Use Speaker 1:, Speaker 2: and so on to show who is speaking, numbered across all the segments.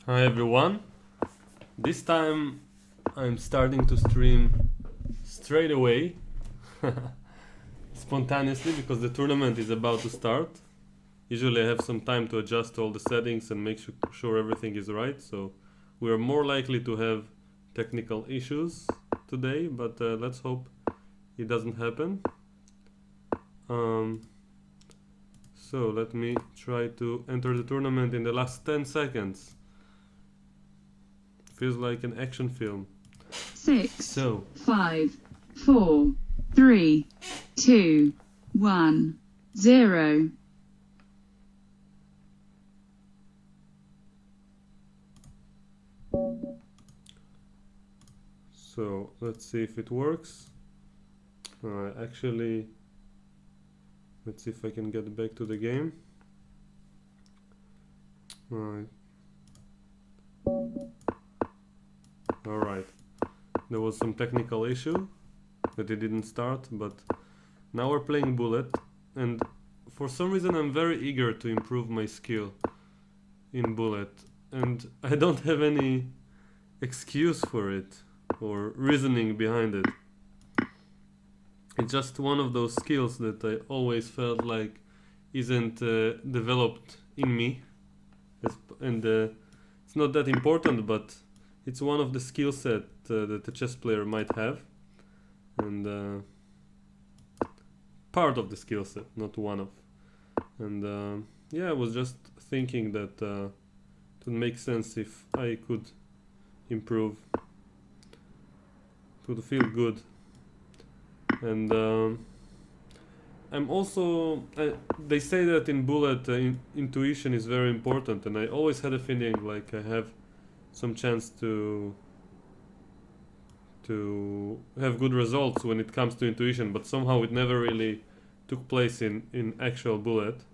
Speaker 1: Hi everyone. This time I'm starting to stream straight away, spontaneously, because the tournament is about to start. Usually I have some time to adjust all the settings and make sure everything is right, so we are more likely to have technical issues today, but let's hope it doesn't happen. Um, so let me try to enter the tournament in the last 10 seconds. Feels like an action film.
Speaker 2: 6,
Speaker 1: So,
Speaker 2: 5, 4, 3, 2, 1, 0.
Speaker 1: let's see if it works. Actually, let's see if I can get back to the game. Alright. There was some technical issue that it didn't start, but now we're playing Bullet, and for some reason I'm very eager to improve my skill in Bullet, and I don't have any excuse for it or reasoning behind it. It's just one of those skills that I always felt like isn't developed in me, and it's not that important, but it's one of the skill set that a chess player might have, and part of the skill set, not one of. And yeah, I was just thinking that it would make sense if I could improve, to feel good. And I'm also they say that in Bullet intuition is very important, and I always had a feeling like I have some chance to have good results when it comes to intuition, but somehow it never really took place in actual Bullet.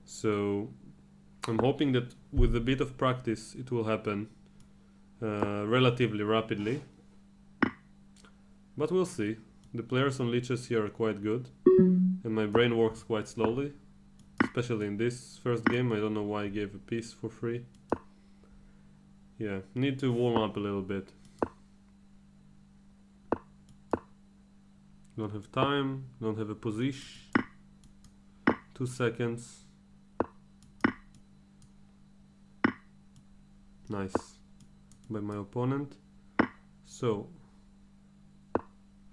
Speaker 1: So I'm hoping that with a bit of practice it will happen relatively rapidly, but we'll see. The players on lichess here are quite good, and my brain works quite slowly, especially in this first game. I don't know why I gave a piece for free. Yeah, need to warm up a little bit. Don't have time, don't have a position. 2 seconds. Nice. By my opponent. So,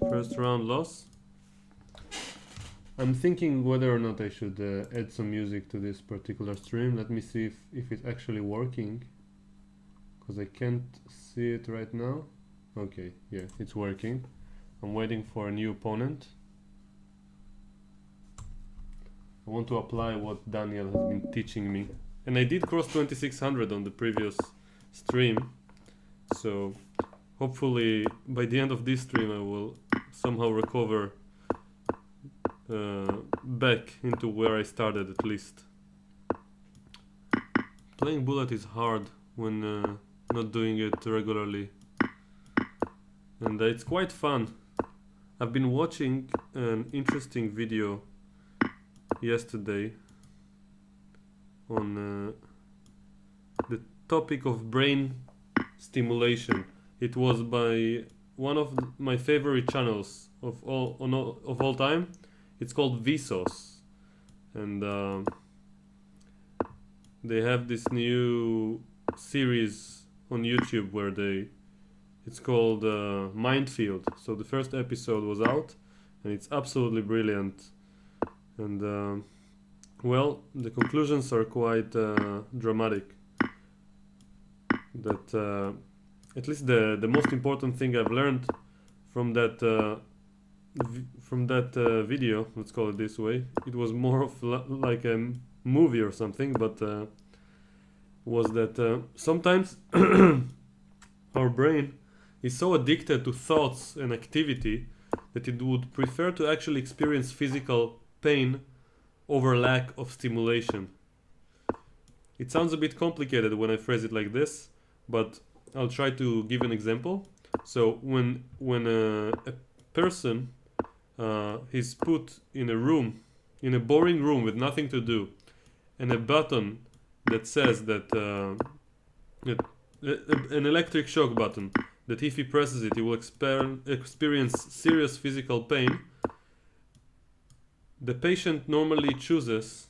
Speaker 1: first round loss. I'm thinking whether or not I should add some music to this particular stream. Let me see if it's actually working, because I can't see it right now. Okay, yeah, it's working. I'm waiting for a new opponent. I want to apply what Daniel has been teaching me. And I did cross 2600 on the previous stream, so hopefully by the end of this stream I will somehow recover back into where I started, at least. Playing Bullet is hard when not doing it regularly, and it's quite fun. I've been watching an interesting video yesterday on the topic of brain stimulation. It was by one of my favorite channels of all time. It's called Vsauce, and they have this new series on YouTube where it's called Mindfield. So the first episode was out, and it's absolutely brilliant. And well, the conclusions are quite dramatic. That at least the most important thing I've learned from that video, let's call it this way, it was more of like a movie or something, but was that sometimes our brain is so addicted to thoughts and activity that it would prefer to actually experience physical pain over lack of stimulation. It sounds a bit complicated when I phrase it like this, but I'll try to give an example. So when a person is put in a room, in a boring room with nothing to do, and a button that says that it, an electric shock button that if he presses it, he will experience serious physical pain. The patient normally chooses.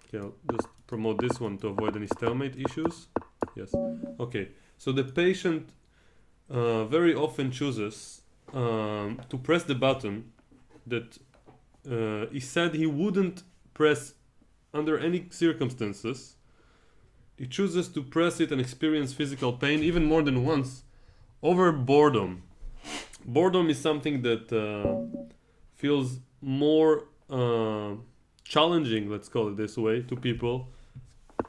Speaker 1: Okay, I'll just promote this one to avoid any stalemate issues. Yes. Okay. So the patient very often chooses to press the button that he said he wouldn't press under any circumstances. He chooses to press it and experience physical pain even more than once over boredom. Boredom is something that feels more challenging, let's call it this way, to people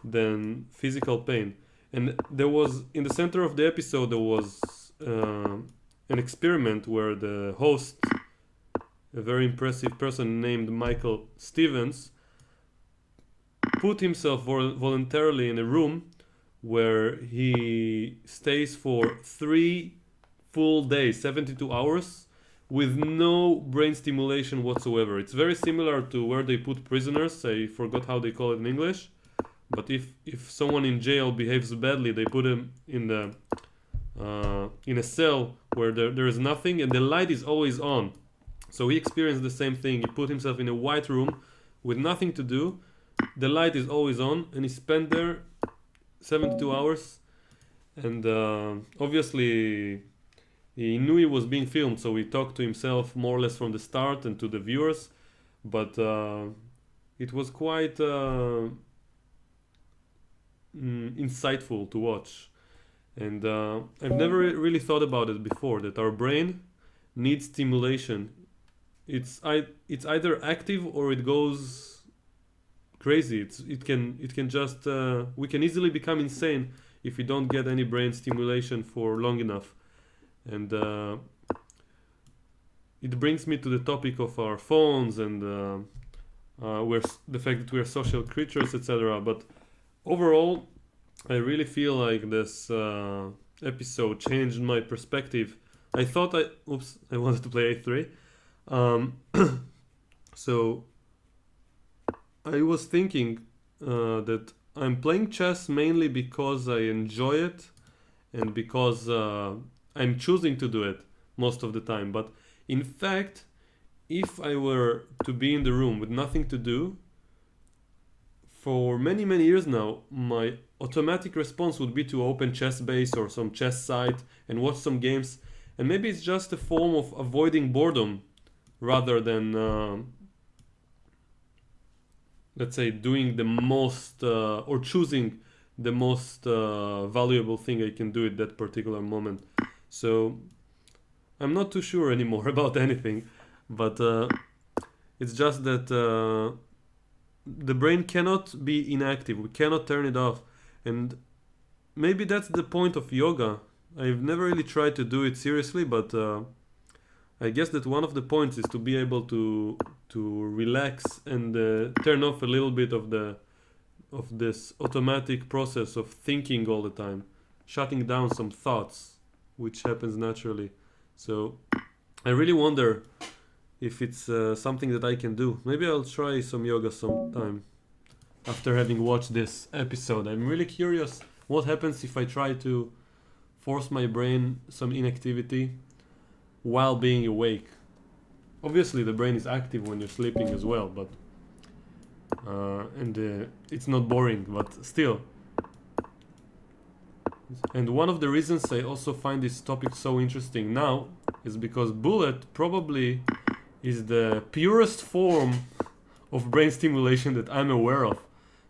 Speaker 1: than physical pain. And there was, in the center of the episode, there was an experiment where the host, a very impressive person named Michael Stevens, put himself voluntarily in a room where he stays for 3 full days, 72 hours, with no brain stimulation whatsoever. It's very similar to where they put prisoners. I forgot how they call it in English. But if someone in jail behaves badly, they put him in a cell where there is nothing and the light is always on. So he experienced the same thing. He put himself in a white room with nothing to do. The light is always on, and he spent there 72 hours. And obviously, he knew he was being filmed, so he talked to himself more or less from the start and to the viewers. But it was quite insightful to watch. And I've never really thought about it before, that our brain needs stimulation. It's either active or it goes crazy. It can just we can easily become insane if we don't get any brain stimulation for long enough. And it brings me to the topic of our phones and the fact that we are social creatures, etc. But overall, I really feel like this episode changed my perspective. I thought I wanted to play A3. So I was thinking that I'm playing chess mainly because I enjoy it and because I'm choosing to do it most of the time. But in fact, if I were to be in the room with nothing to do, for many, many years now, my automatic response would be to open ChessBase or some chess site and watch some games. And maybe it's just a form of avoiding boredom rather than let's say doing the most or choosing the most valuable thing I can do at that particular moment. So I'm not too sure anymore about anything, but it's just that the brain cannot be inactive. We cannot turn it off. And maybe that's the point of yoga. I've never really tried to do it seriously, but I guess that one of the points is to be able to relax and turn off a little bit of this automatic process of thinking all the time, shutting down some thoughts, which happens naturally. So I really wonder if it's something that I can do. Maybe I'll try some yoga sometime after having watched this episode. I'm really curious what happens if I try to force my brain some inactivity while being awake. Obviously the brain is active when you're sleeping as well, but and it's not boring, but still. And one of the reasons I also find this topic so interesting now is because Bullet probably is the purest form of brain stimulation that I'm aware of.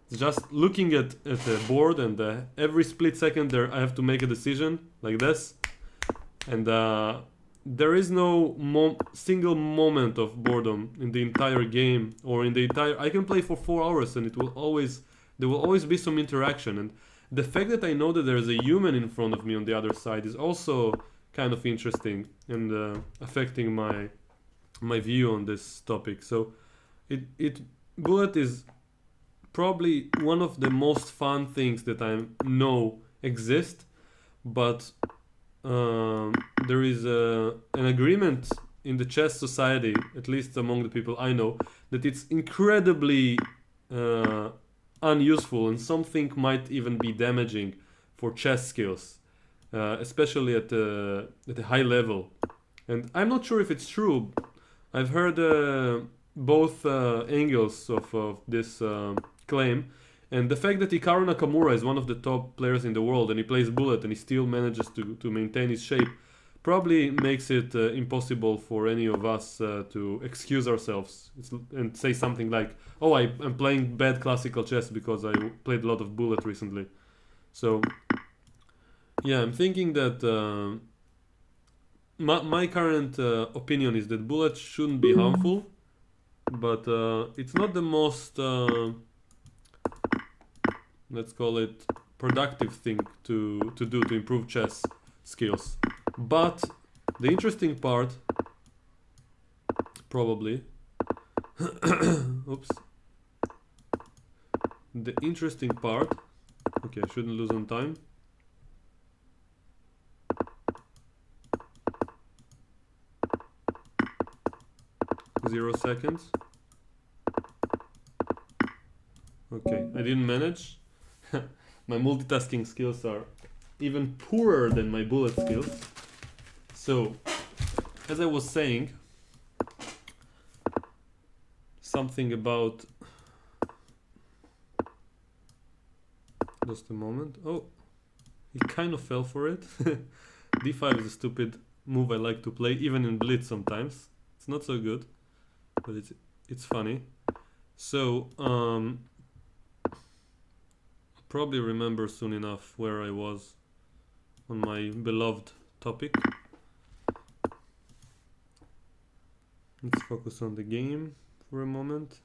Speaker 1: It's just looking at a board, and every split second there I have to make a decision like this, and there is no single moment of boredom in the entire game or in the entire. I can play for 4 hours and there will always be some interaction, and the fact that I know that there's a human in front of me on the other side is also kind of interesting and affecting my view on this topic. So Bullet is probably one of the most fun things that I know exist, but there is an agreement in the chess society, at least among the people I know, that it's incredibly unuseful and something might even be damaging for chess skills, especially at a high level. And I'm not sure if it's true. I've heard both angles of this claim. And the fact that Hikaru Nakamura is one of the top players in the world and he plays Bullet and he still manages to maintain his shape probably makes it impossible for any of us to excuse ourselves and say something like, oh, I'm playing bad classical chess because I played a lot of Bullet recently. So, yeah, I'm thinking that my current opinion is that Bullet shouldn't be harmful, but it's not the most, let's call it, productive thing to do to improve chess skills. But the interesting part, probably, oops, the interesting part, okay, I shouldn't lose on time. Zero seconds. Okay, I didn't manage. My multitasking skills are even poorer than my Bullet skills. So, as I was saying, something about, just a moment. Oh, he kind of fell for it. D5 is a stupid move I like to play, even in Blitz sometimes. It's not so good, but it's funny. So, probably remember soon enough where I was on my beloved topic. Let's focus on the game for a moment.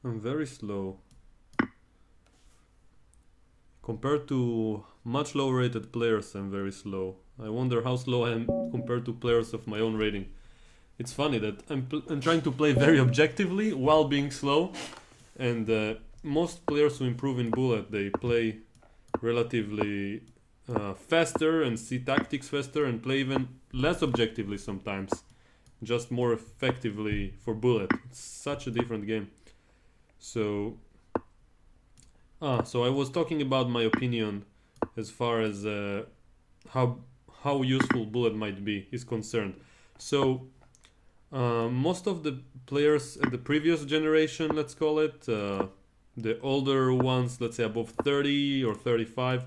Speaker 1: I'm very slow. Compared to much lower rated players, I'm very slow. I wonder how slow I am compared to players of my own rating. It's funny that I'm trying to play very objectively while being slow, and most players who improve in Bullet, they play relatively faster and see tactics faster and play even less objectively sometimes, just more effectively for Bullet. It's such a different game. So I was talking about my opinion as far as how useful Bullet might be is concerned. So most of the players at the previous generation, let's call it, the older ones, let's say above 30 or 35,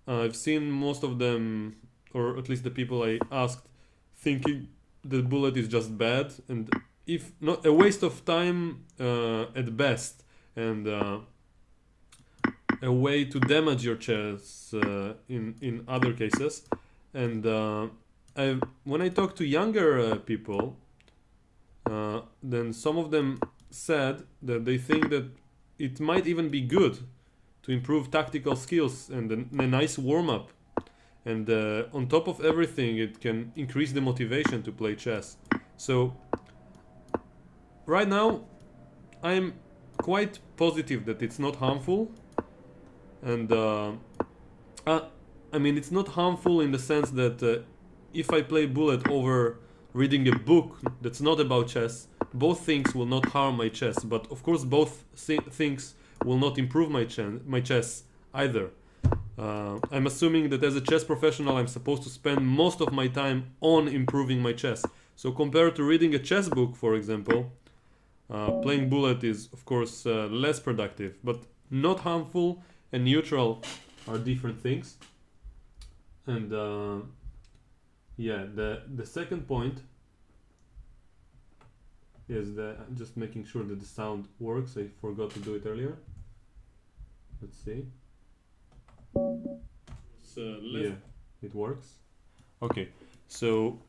Speaker 1: I've seen most of them, or at least the people I asked, thinking that Bullet is just bad and if not a waste of time at best, and a way to damage your chess in other cases. And when I talk to younger people, then some of them said that they think that it might even be good to improve tactical skills and a nice warm-up. And on top of everything, it can increase the motivation to play chess. So right now, I'm quite positive that it's not harmful. And I mean, it's not harmful in the sense that if I play Bullet over reading a book that's not about chess, both things will not harm my chess. But of course, both things will not improve my chess either. I'm assuming that as a chess professional, I'm supposed to spend most of my time on improving my chess. So compared to reading a chess book, for example, playing Bullet is, of course, less productive, but not harmful and neutral are different things. And yeah, the second point is that just making sure that the sound works. I forgot to do it earlier. Let's see. Yeah, it works. Okay, so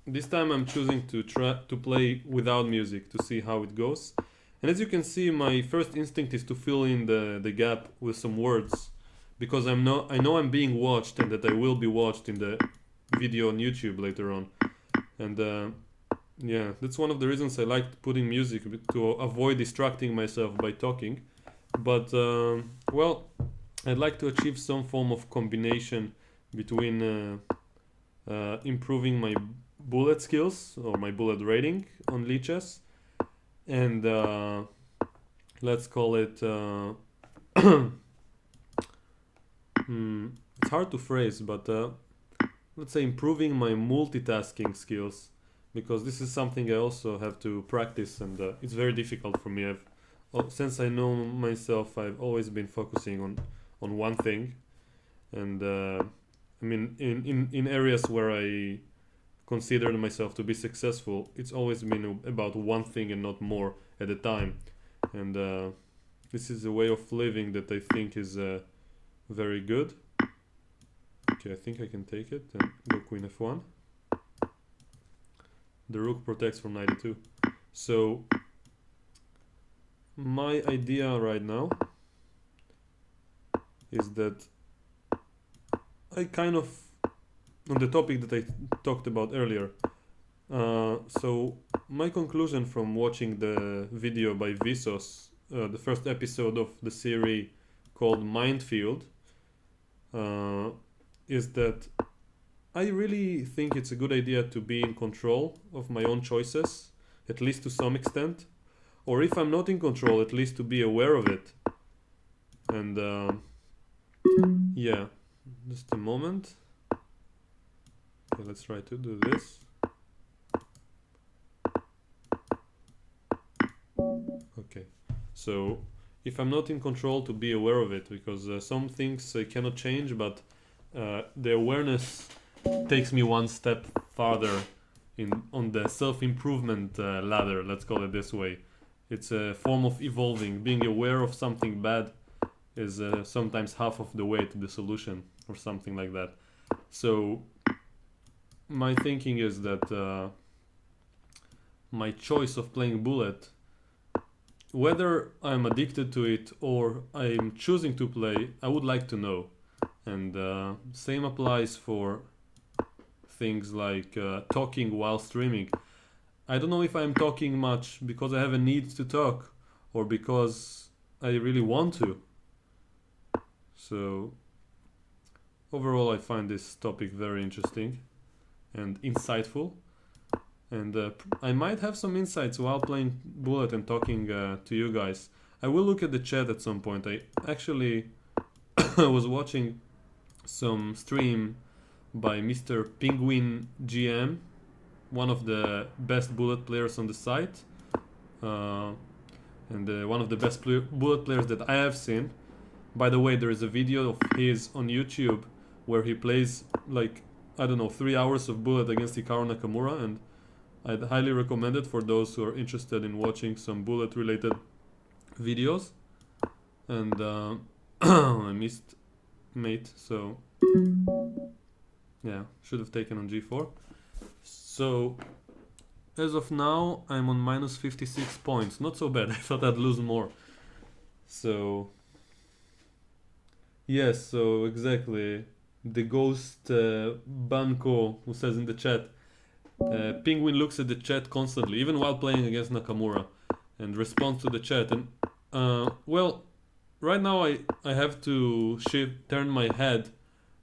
Speaker 1: this time I'm choosing to try to play without music to see how it goes. And as you can see, my first instinct is to fill in the gap with some words, because I know I'm being watched and that I will be watched in the video on YouTube later on. And yeah, that's one of the reasons I liked putting music, to avoid distracting myself by talking. But well, I'd like to achieve some form of combination between improving my bullet skills or my bullet rating on leeches and let's call it it's hard to phrase, but let's say improving my multitasking skills, because this is something I also have to practice, and it's very difficult for me. Since I know myself, I've always been focusing on one thing, and I mean, in areas where I considered myself to be successful, it's always been about one thing and not more at a time. And this is a way of living that I think is very good. Okay, I think I can take it and go queen f1. The rook protects from 92. So my idea right now is that I kind of, on the topic that I talked about earlier, so my conclusion from watching the video by Visos, the first episode of the series called Mindfield, is that I really think it's a good idea to be in control of my own choices, at least to some extent, or if I'm not in control, at least to be aware of it. And yeah, just a moment. Okay, let's try to do this. Okay, so if I'm not in control, to be aware of it, because some things I cannot change, but the awareness takes me one step farther on the self-improvement ladder, let's call it this way. It's a form of evolving. Being aware of something bad is sometimes half of the way to the solution, or something like that. So my thinking is that my choice of playing bullet, whether I'm addicted to it or I'm choosing to play, I would like to know. And same applies for things like talking while streaming. I don't know if I'm talking much because I have a need to talk, or because I really want to. So overall, I find this topic very interesting and insightful. And I might have some insights while playing Bullet and talking to you guys. I will look at the chat at some point. I actually was watching some stream by Mr. Penguin GM, one of the best bullet players on the site, and one of the best bullet players that I have seen. By the way, there is a video of his on YouTube where he plays like, I don't know, 3 hours of bullet against Hikaru Nakamura, and I'd highly recommend it for those who are interested in watching some bullet related videos. And I missed mate, so yeah, should have taken on g4. So as of now, I'm on minus 56 points. Not so bad. I thought I'd lose more. So yes, so exactly. The ghost Banco, who says in the chat, Penguin looks at the chat constantly, even while playing against Nakamura, and responds to the chat. And well, right now I have to turn my head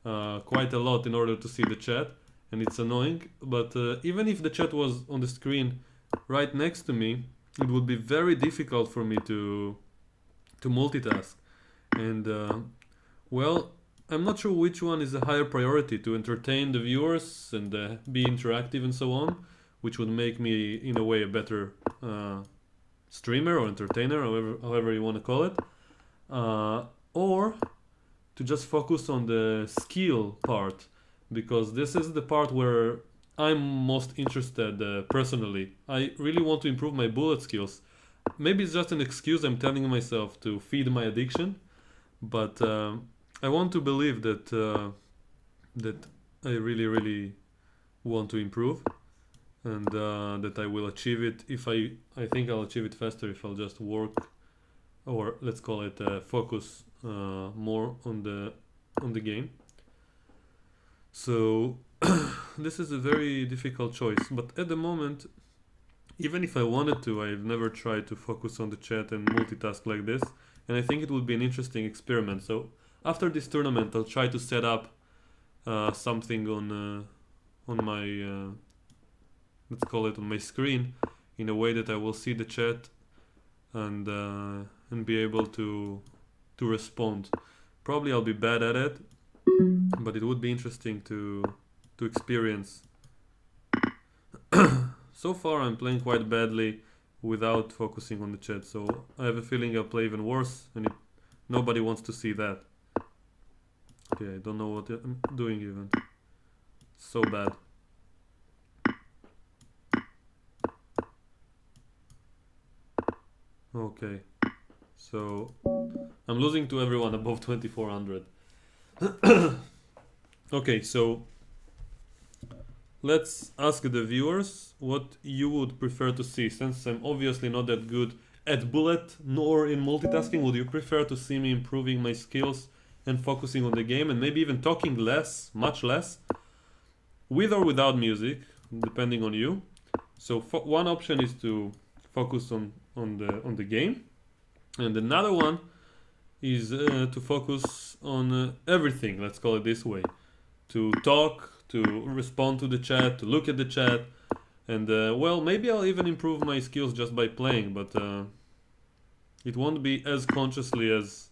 Speaker 1: quite a lot in order to see the chat, and it's annoying. But even if the chat was on the screen right next to me, it would be very difficult for me to multitask. And well, I'm not sure which one is a higher priority, to entertain the viewers and be interactive and so on, which would make me in a way a better streamer or entertainer, however you want to call it, or to just focus on the skill part, because this is the part where I'm most interested personally. I really want to improve my bullet skills. Maybe it's just an excuse I'm telling myself to feed my addiction, but I want to believe that that I really want to improve, and that I will achieve it. If I think I'll achieve it faster if I'll just work, or let's call it focus more on the game. So This is a very difficult choice, but at the moment, even if I wanted to, I've never tried to focus on the chat and multitask like this, and I think it would be an interesting experiment. So after this tournament, I'll try to set up something on my let's call it on my screen, in a way that I will see the chat and be able to respond. Probably I'll be bad at it, but it would be interesting to experience. So far I'm playing quite badly without focusing on the chat, so I have a feeling I'll play even worse, and nobody wants to see that. Okay, I don't know what I'm doing even. So bad. Okay, so I'm losing to everyone above 2400. Okay, so let's ask the viewers what you would prefer to see. Since I'm obviously not that good at bullet nor in multitasking, would you prefer to see me improving my skills and focusing on the game, and maybe even talking less, much less, with or without music, depending on you? So one option is to focus on the game, and another one is to focus on everything, let's call it this way, to talk, to respond to the chat, to look at the chat, and well, maybe I'll even improve my skills just by playing, but it won't be as consciously as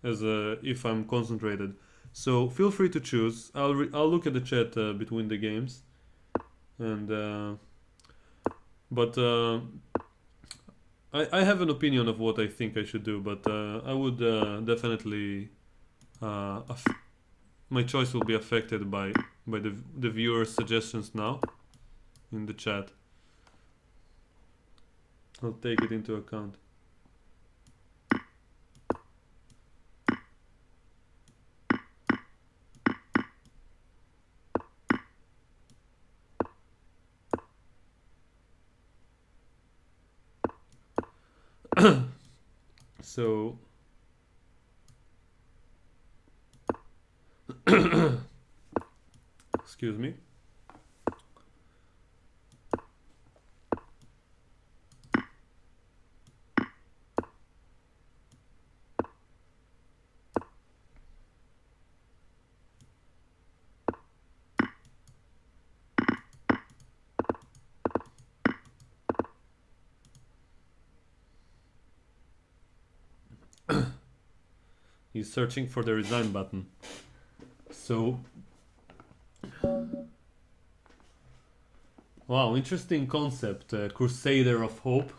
Speaker 1: if I'm concentrated. So feel free to choose. I'll look at the chat between the games, and but I have an opinion of what I think I should do, but I would definitely my choice will be affected by the viewers' suggestions now in the chat. I'll take it into account. So excuse me. He's searching for the resign button. So, wow, interesting concept, Crusader of Hope.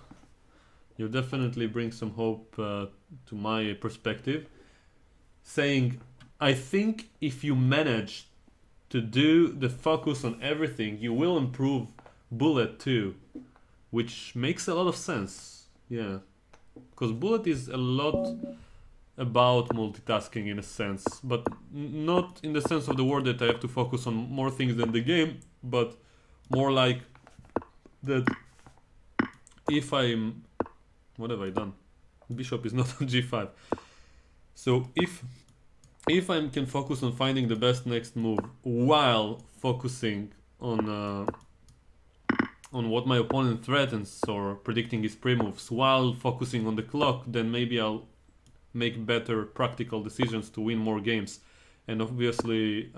Speaker 1: You definitely bring some hope to my perspective. Saying, I think if you manage to do the focus on everything, you will improve bullet too, which makes a lot of sense. Yeah, because bullet is a lot about multitasking in a sense, but not in the sense of the word that I have to focus on more things than the game, but more like that if I'm... What have I done? Bishop is not on g5. So if I can focus on finding the best next move while focusing on what my opponent threatens or predicting his pre-moves, while focusing on the clock, then maybe I'll make better practical decisions to win more games. And obviously,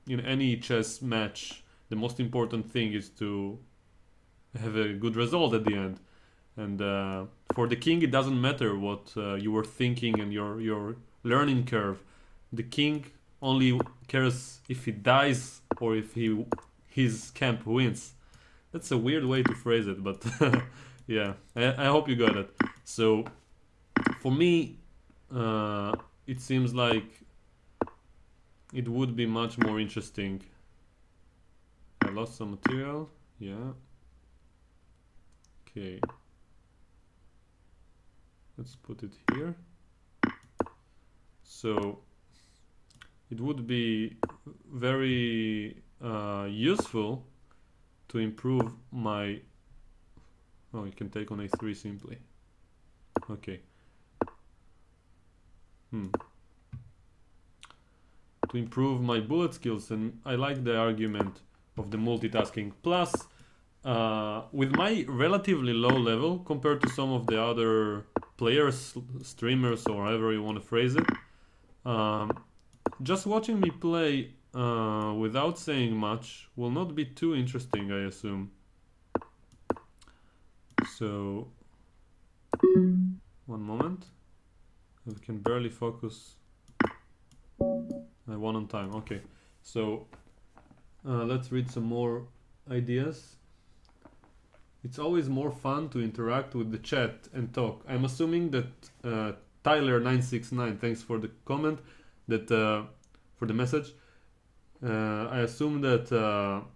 Speaker 1: in any chess match, the most important thing is to have a good result at the end. And for the king, it doesn't matter what you were thinking and your learning curve. The king only cares if he dies or if his camp wins. That's a weird way to phrase it, but yeah, I hope you got it. So for me, it seems like it would be much more interesting. I lost some material. Yeah. Okay. Let's put it here. So it would be very useful to improve my... Oh, you can take on a3 simply. Okay. To to improve my bullet skills, and I like the argument of the multitasking. Plus, with my relatively low level compared to some of the other players, streamers, or however you want to phrase it, just watching me play without saying much will not be too interesting, I assume. So, one moment. I can barely focus. I won on time. Okay, so let's read some more ideas. It's always more fun to interact with the chat and talk. I'm assuming that Tyler969, thanks for the comment, that for the message. I assume that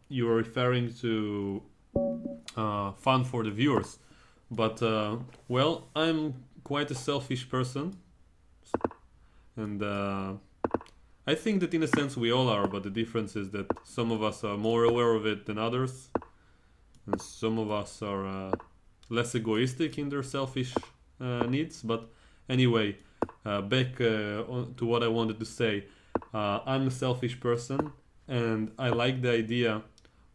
Speaker 1: you are referring to fun for the viewers, but well, I'm quite a selfish person, and I think that in a sense we all are, but the difference is that some of us are more aware of it than others, and some of us are less egoistic in their selfish needs. But anyway, back to what I wanted to say. I'm a selfish person, and I like the idea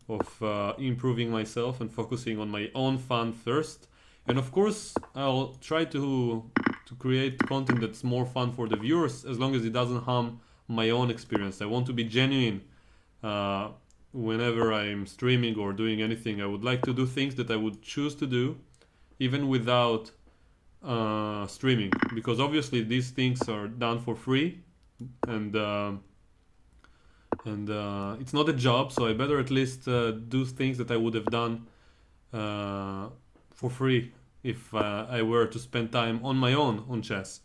Speaker 1: of improving myself and focusing on my own fun first. And of course, I'll try to create content that's more fun for the viewers, as long as it doesn't harm my own experience. I want to be genuine whenever I'm streaming or doing anything. I would like to do things that I would choose to do even without streaming, because obviously these things are done for free, and it's not a job, so I better at least do things that I would have done for free if I were to spend time on my own on chess.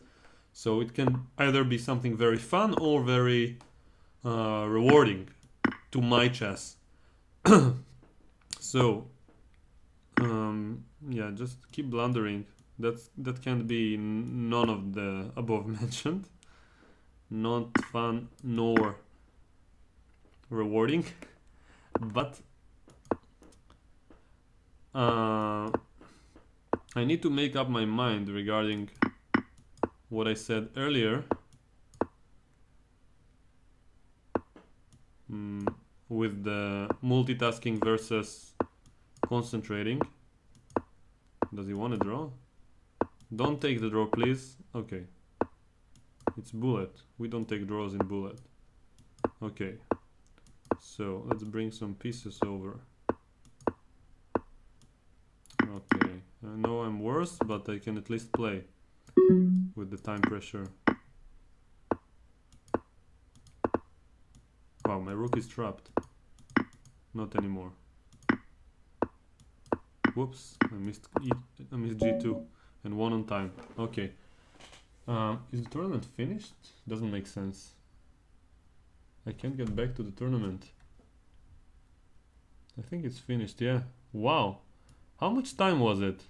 Speaker 1: So it can either be something very fun or very rewarding to my chess. So yeah, just keep blundering. That can't be none of the above mentioned. Not fun nor rewarding. But I need to make up my mind regarding what I said earlier with the multitasking versus concentrating. Does he want to draw? Don't take the draw, please. Okay. It's bullet. We don't take draws in bullet. Okay. So let's bring some pieces over. Okay. I know I'm worse, but I can at least play with the time pressure. Wow, my rook is trapped. Not anymore. Whoops, I missed G2 and won on time. Okay. Is the tournament finished? Doesn't make sense. I can't get back to the tournament. I think it's finished, yeah. Wow. How much time was it?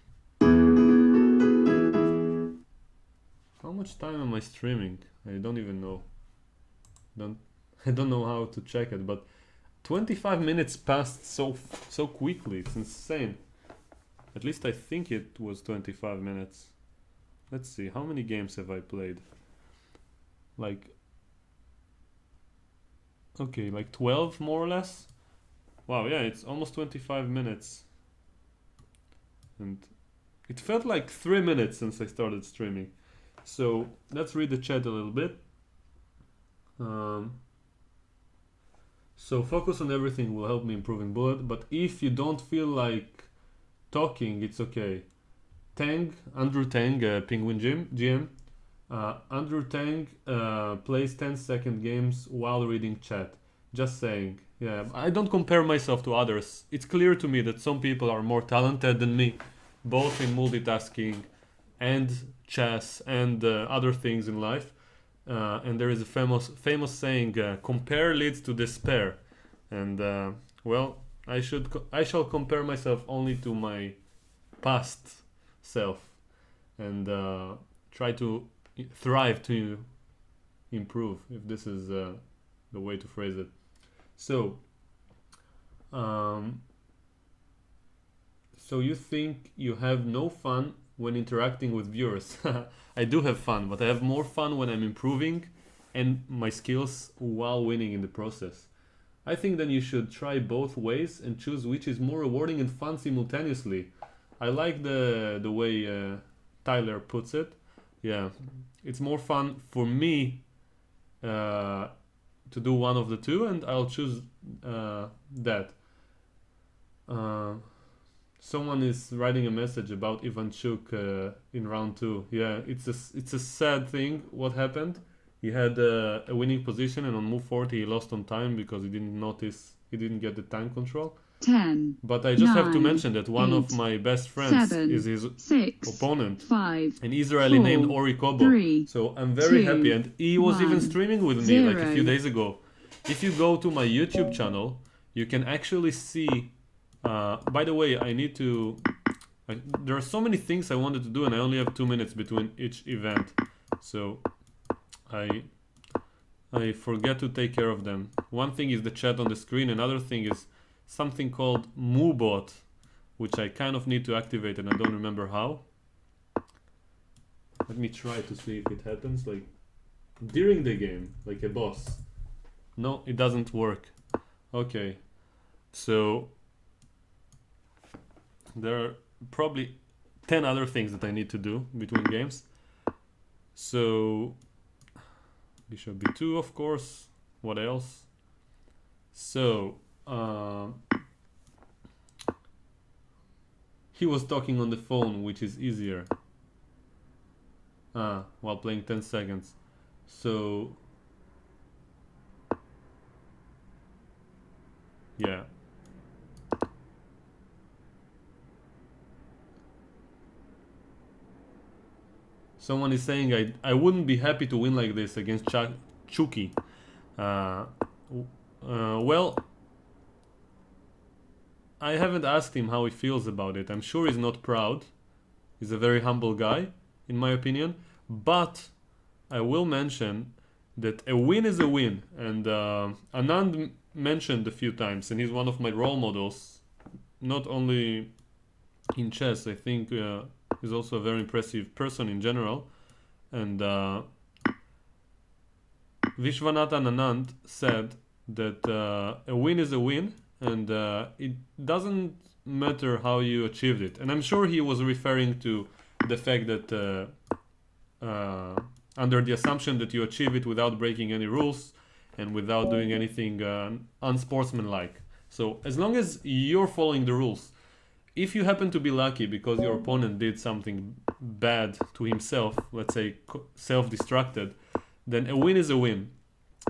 Speaker 1: How much time am I streaming? I don't even know. I don't know how to check it, but 25 minutes passed so quickly. It's insane. At least I think it was 25 minutes. Let's see, how many games have I played? Like 12 more or less. Wow, yeah, it's almost 25 minutes. And it felt like 3 minutes since I started streaming. So let's read the chat a little bit. So focus on everything will help me improving bullet, but if you don't feel like talking, it's okay. Andrew Tang, Penguin GM. Andrew Tang plays 10-second games while reading chat. Just saying. Yeah, I don't compare myself to others. It's clear to me that some people are more talented than me, both in multitasking and chess and other things in life. And there is a famous saying, compare leads to despair. And well, I shall compare myself only to my past self and try to thrive to improve, if this is the way to phrase it. So so you think you have no fun when interacting with viewers? I do have fun, but I have more fun when I'm improving and my skills while winning in the process. I think then you should try both ways and choose which is more rewarding and fun simultaneously. I like the way Tyler puts it. Yeah, it's more fun for me to do one of the two, and I'll choose that. Uh, Someone is writing a message about Ivanchuk in round two. Yeah, it's a sad thing what happened. He had a winning position, and on move 40 he lost on time because he didn't get the time control.
Speaker 2: 10,
Speaker 1: But I just have to
Speaker 2: 9,
Speaker 1: mention that one of
Speaker 2: 8,
Speaker 1: my best friends
Speaker 2: 7,
Speaker 1: is his
Speaker 2: 6,
Speaker 1: opponent,
Speaker 2: 5,
Speaker 1: an Israeli named
Speaker 2: 4,
Speaker 1: Ori Kobo.
Speaker 2: 3,
Speaker 1: So I'm very
Speaker 2: 2,
Speaker 1: happy, and he was even
Speaker 2: 1,
Speaker 1: streaming with me like a few
Speaker 2: 0.
Speaker 1: days ago. If you go to my YouTube channel, you can actually see. By the way, I need to. There are so many things I wanted to do, and I only have 2 minutes between each event, so I forget to take care of them. One thing is the chat on the screen. Another thing is something called MooBot, which I kind of need to activate, and I don't remember how. Let me try to see if it happens, like during the game, like a boss. No, it doesn't work. Okay, so there are probably 10 other things that I need to do between games. So bishop b2, of course. What else? So he was talking on the phone, which is easier. While playing 10 seconds. So yeah. Someone is saying I wouldn't be happy to win like this against Chucky. Well, I haven't asked him how he feels about it. I'm sure he's not proud. He's a very humble guy, in my opinion. But I will mention that a win is a win. And Anand mentioned a few times, and he's one of my role models. Not only in chess, I think he's also a very impressive person in general. And Vishwanathan Anand said that a win is a win, and it doesn't matter how you achieved it. And I'm sure he was referring to the fact that under the assumption that you achieve it without breaking any rules and without doing anything unsportsmanlike. So as long as you're following the rules, if you happen to be lucky because your opponent did something bad to himself, let's say self-destructed, then a win is a win.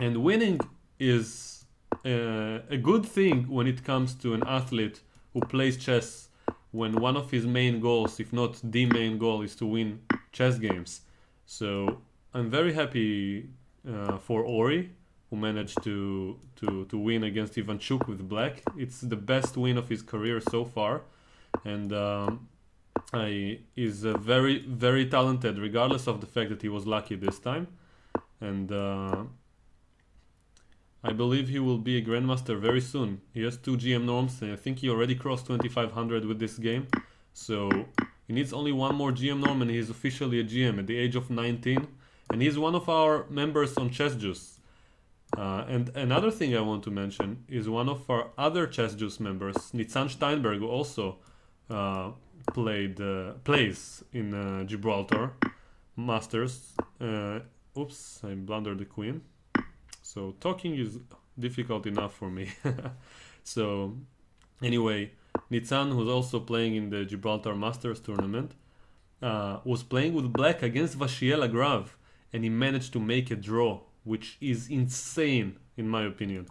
Speaker 1: And winning is a good thing when it comes to an athlete who plays chess, when one of his main goals, if not the main goal, is to win chess games. So I'm very happy for Ori, who managed to win against Ivanchuk with black. It's the best win of his career so far. And is very, very talented, regardless of the fact that he was lucky this time. And I believe he will be a grandmaster very soon. He has 2 GM norms, and I think he already crossed 2500 with this game. So he needs only one more GM norm, and he's officially a GM at the age of 19. And he's one of our members on Chess Juice. And another thing I want to mention is one of our other Chess Juice members, Nitzan Steinberg, who also plays in Gibraltar Masters. Oops, I blundered the queen. So talking is difficult enough for me. So anyway, Nitzan, who's also playing in the Gibraltar Masters tournament, was playing with black against Vashiel Agrav, and he managed to make a draw, which is insane in my opinion.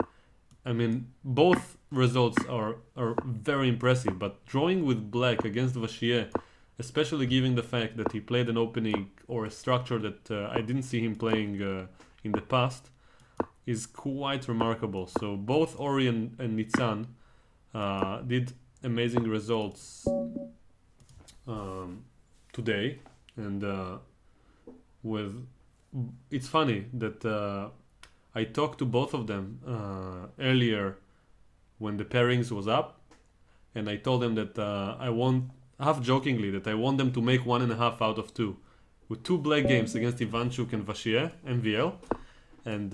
Speaker 1: I mean, both results are very impressive, but drawing with black against Vashier, especially given the fact that he played an opening or a structure that I didn't see him playing in the past, is quite remarkable. So both Ori and Nitzan did amazing results today, and it's funny that I talked to both of them earlier when the pairings was up, and I told them that I want, half jokingly, that I want them to make 1.5 out of 2 with 2 black games against Ivanchuk and Vashier, MVL. and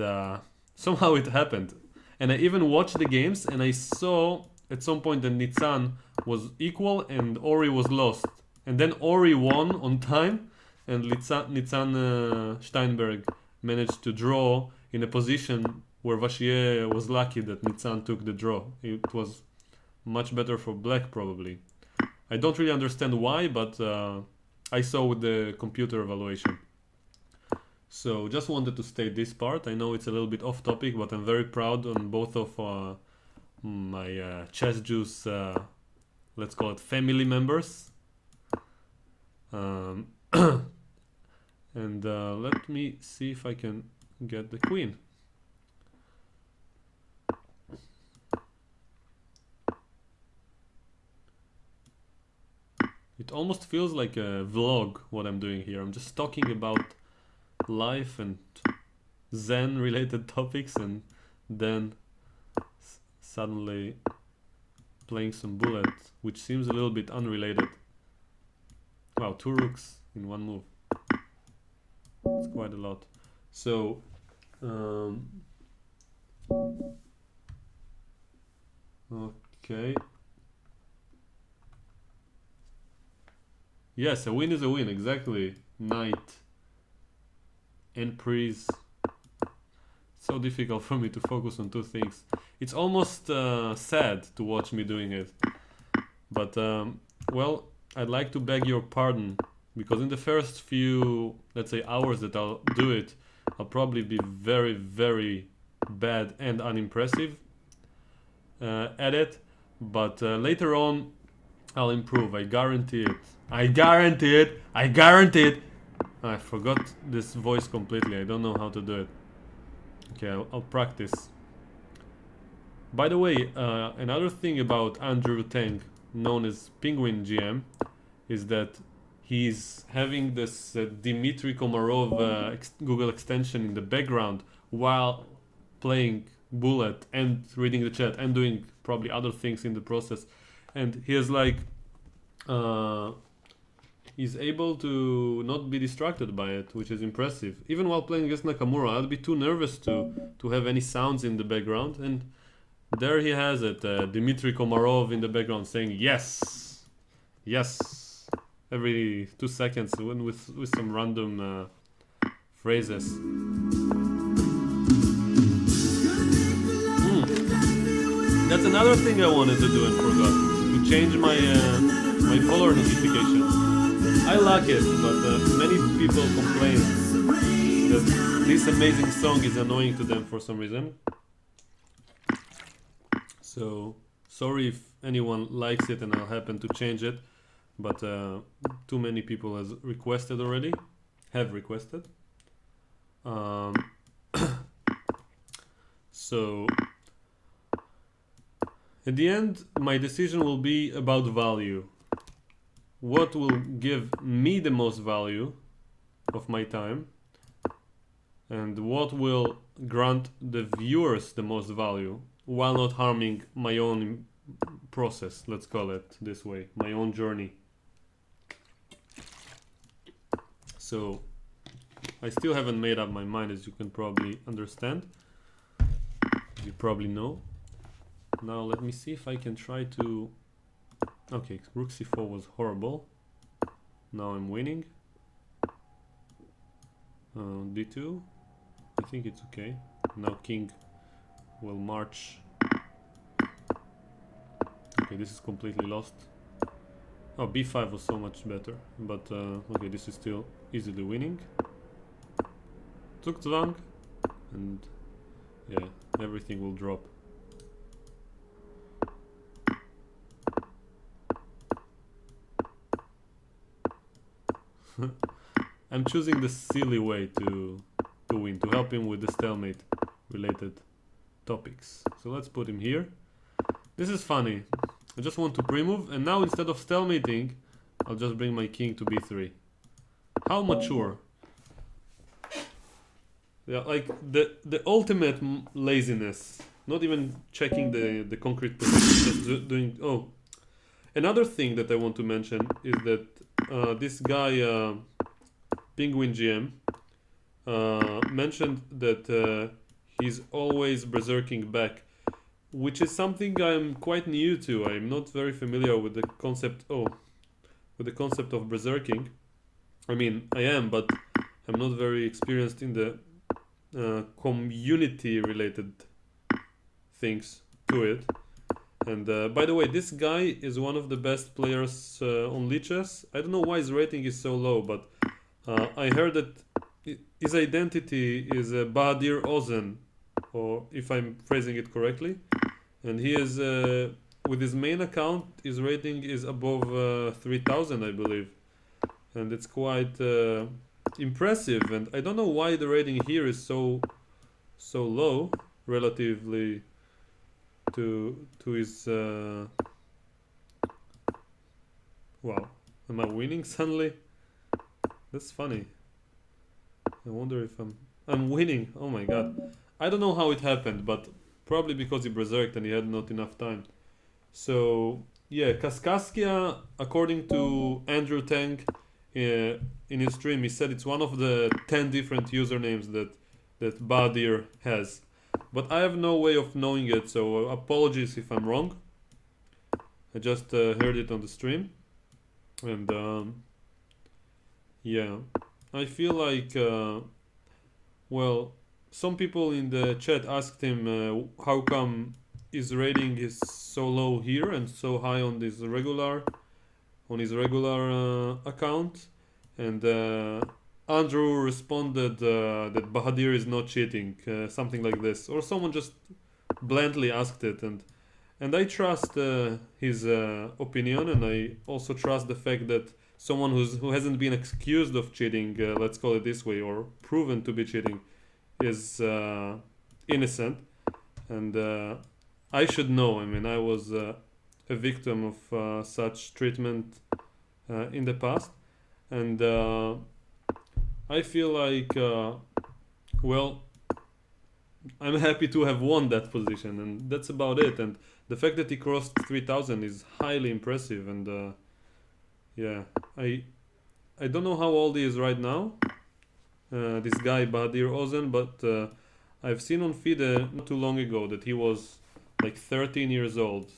Speaker 1: somehow it happened. And I even watched the games, and I saw at some point that Nitzan was equal and Ori was lost. And then Ori won on time, and Nitzan Steinberg managed to draw in a position where Vashier was lucky that Nitzan took the draw. It was much better for black, probably. I don't really understand why, but I saw with the computer evaluation. So just wanted to state this part. I know it's a little bit off topic, but I'm very proud on both of my Chess Juice, let's call it family members. And let me see if I can get the queen. It almost feels like a vlog what I'm doing here. I'm just talking about life and Zen related topics, and then suddenly playing some bullet, which seems a little bit unrelated. Wow, 2 rooks in one move. It's quite a lot. So okay. Yes, a win is a win, exactly. Knight. Emprise. So difficult for me to focus on 2 things. It's almost sad to watch me doing it. But, well, I'd like to beg your pardon. Because in the first few, let's say, hours that I'll do it, I'll probably be very, very bad and unimpressive at it. But later on, I'll improve. I guarantee it. I guarantee it. I guarantee it. I forgot this voice completely. I don't know how to do it. Okay, I'll practice. By the way, another thing about Andrew Tang, known as Penguin GM, is that he's having this Dmitry Komarov Google extension in the background while playing Bullet and reading the chat and doing probably other things in the process. And he has like he's able to not be distracted by it, which is impressive. Even while playing against Nakamura, I'd be too nervous to have any sounds in the background. And there he has it, Dmitry Komarov in the background saying yes, yes, every 2 seconds with some random phrases. That's another thing I wanted to do and forgot, to change my my follower notifications. I like it, but many people complain that this amazing song is annoying to them for some reason. So sorry if anyone likes it and I'll happen to change it, but too many people have requested already. So at the end, my decision will be about value. What will give me the most value of my time, and what will grant the viewers the most value while not harming my own process, let's call it this way, my own journey. So I still haven't made up my mind, as you can probably understand, you probably know. Now let me see if I can try to... Okay, rook c4 was horrible. Now I'm winning. d2. I think it's okay. Now king will march. Okay, this is completely lost. Oh, b5 was so much better. But okay, this is still easily winning. Zugzwang. And yeah, everything will drop. I'm choosing the silly way to win, to help him with the stalemate related topics. So let's put him here. This is funny. I just want to pre-move, and now instead of stalemating, I'll just bring my king to b3. How mature. Yeah, like the ultimate laziness. Not even checking the concrete position, just doing... Oh, another thing that I want to mention is that this guy, Penguin GM, mentioned that he's always berserking back, which is something I'm quite new to. I'm not very familiar with the concept. Oh, with the concept of berserking. I mean, I am, but I'm not very experienced in the community-related things to it. And by the way, this guy is one of the best players on Lichess. I don't know why his rating is so low, but I heard that his identity is Bahadir Ozen, or if I'm phrasing it correctly. And he is, with his main account, his rating is above 3000, I believe. And it's quite impressive. And I don't know why the rating here is so low relatively to his wow, am I winning suddenly? That's funny. I wonder if I'm winning. Oh my god, I don't know how it happened, but probably because he berserked and he had not enough time. So yeah, Kaskaskia, according to Andrew Tang, in his stream, he said it's one of the 10 different usernames that Badir has. But I have no way of knowing it, so apologies if I'm wrong. I just heard it on the stream, and yeah, I feel like well, some people in the chat asked him how come his rating is so low here and so high on his regular account, and Andrew responded that Bahadir is not cheating, something like this, or someone just bluntly asked it, and I trust his opinion, and I also trust the fact that someone who hasn't been accused of cheating, let's call it this way, or proven to be cheating, is innocent, and I should know. I mean, I was a victim of such treatment in the past, and I feel like well, I'm happy to have won that position, and that's about it. And the fact that he crossed 3000 is highly impressive, and yeah, I don't know how old he is right now, this guy Badir Ozen, but I've seen on FIDE not too long ago that he was like 13 years old.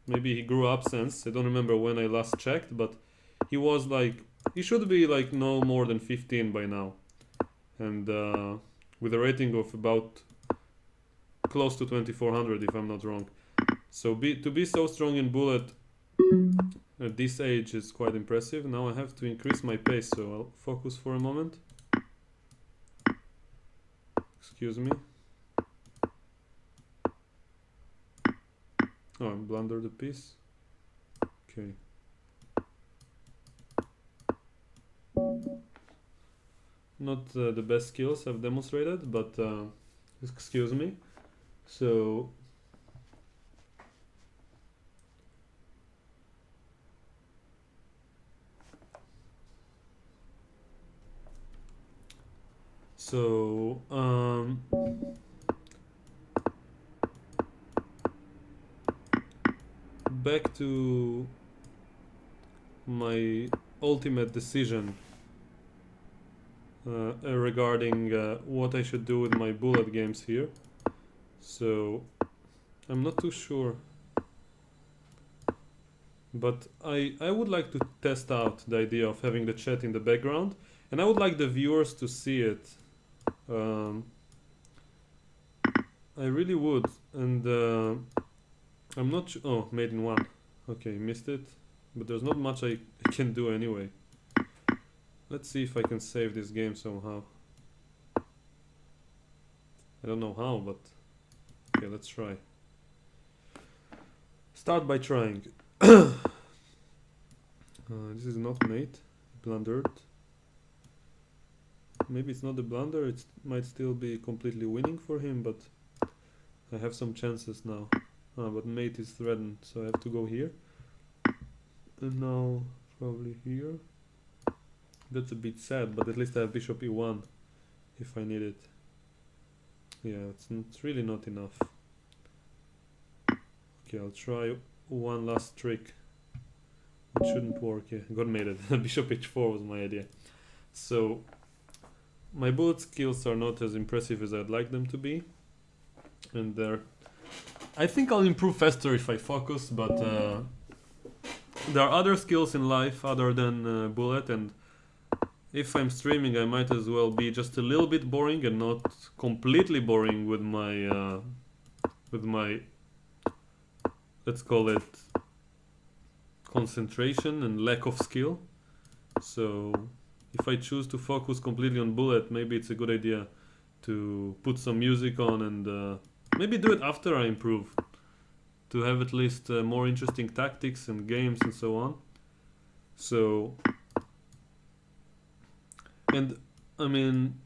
Speaker 1: Maybe he grew up since. I don't remember when I last checked, but he was like, he should be like no more than 15 by now, and with a rating of about close to 2400 if I'm not wrong. So to be so strong in bullet at this age is quite impressive. Now I have to increase my pace, so I'll focus for a moment. Excuse me. Oh, I blundered the piece. Okay. Not the best skills I've demonstrated, but excuse me. So back to my ultimate decision regarding what I should do with my bullet games here. So I'm not too sure, but I would like to test out the idea of having the chat in the background, and I would like the viewers to see it. I really would, and I'm not sure. Oh, made in one. Okay, missed it, but there's not much I can do anyway. Let's see if I can save this game somehow. I don't know how, but okay, let's try. Start by trying. This is not mate. Blundered. Maybe it's not the blunder. It might still be completely winning for him, but I have some chances now. But mate is threatened, so I have to go here. And now probably here. That's a bit sad, but at least I have bishop e1 if I need it. Yeah, it's really not enough. Okay, I'll try one last trick. It shouldn't work. Yeah, God made it. Bishop h4 was my idea. So my bullet skills are not as impressive as I'd like them to be, and I think I'll improve faster if I focus, but there are other skills in life other than bullet, and if I'm streaming, I might as well be just a little bit boring and not completely boring with my let's call it concentration and lack of skill. So if I choose to focus completely on bullet, maybe it's a good idea to put some music on and maybe do it after I improve, to have at least more interesting tactics and games and so on. So, and I mean,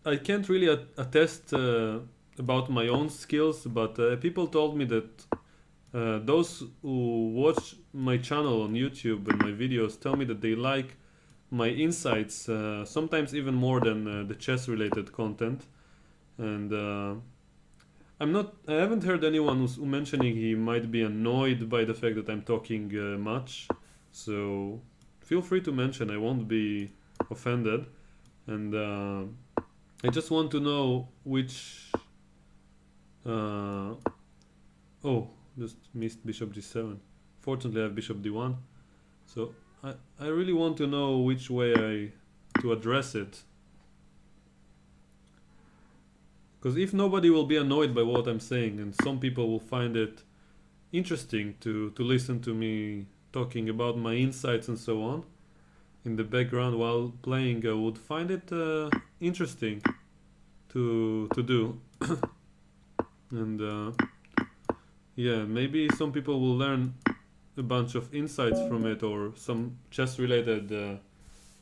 Speaker 1: I can't really attest about my own skills, but people told me that those who watch my channel on YouTube and my videos tell me that they like my insights, sometimes even more than the chess related content. And I haven't heard anyone who's mentioning he might be annoyed by the fact that I'm talking much. So feel free to mention, I won't be offended. And I just want to know which. Oh, just missed bishop d7. Fortunately, I have bishop d1. So I really want to know which way to address it. Because if nobody will be annoyed by what I'm saying, and some people will find it interesting to listen to me talking about my insights and so on in the background while playing, I would find it interesting to do. And yeah, maybe some people will learn a bunch of insights from it or some chess related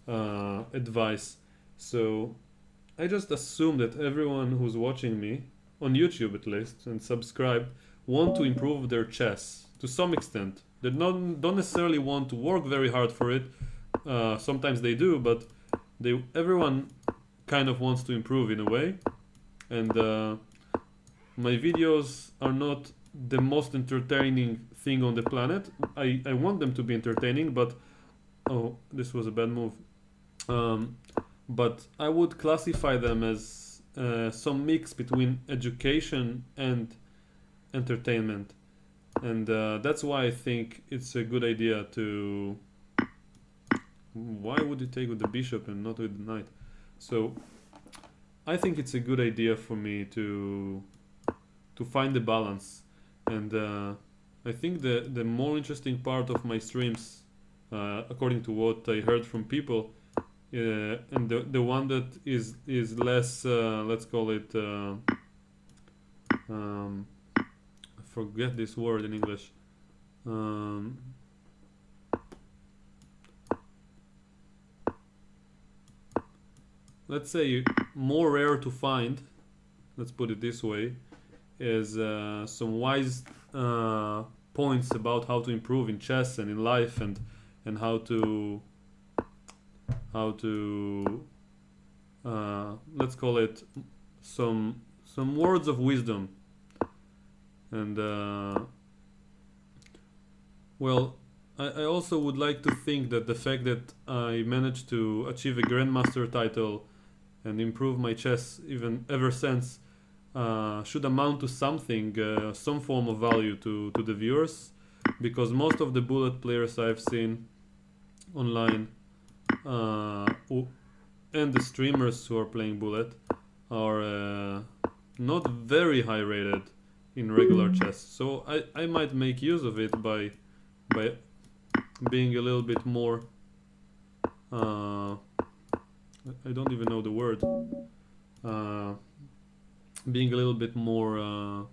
Speaker 1: advice. So I just assume that everyone who's watching me, on YouTube at least, and subscribed, want to improve their chess to some extent. They don't necessarily want to work very hard for it. Sometimes they do, but everyone kind of wants to improve in a way. And my videos are not the most entertaining thing on the planet. I want them to be entertaining, but oh, this was a bad move. But I would classify them as some mix between education and entertainment, and that's why I think it's a good idea to. Why would you take with the bishop and not with the knight? So I think it's a good idea for me to find the balance, and I think the more interesting part of my streams, according to what I heard from people, and the one that is less let's call it I forget this word in English, let's say more rare to find, let's put it this way, is some wise points about how to improve in chess and in life, and how to let's call it some words of wisdom. And well, I also would like to think that the fact that I managed to achieve a grandmaster title and improve my chess even ever since should amount to something, some form of value to the viewers, because most of the bullet players I've seen online and the streamers who are playing bullet are not very high rated in regular chess. So I might make use of it by being a little bit more I don't even know the word, being a little bit more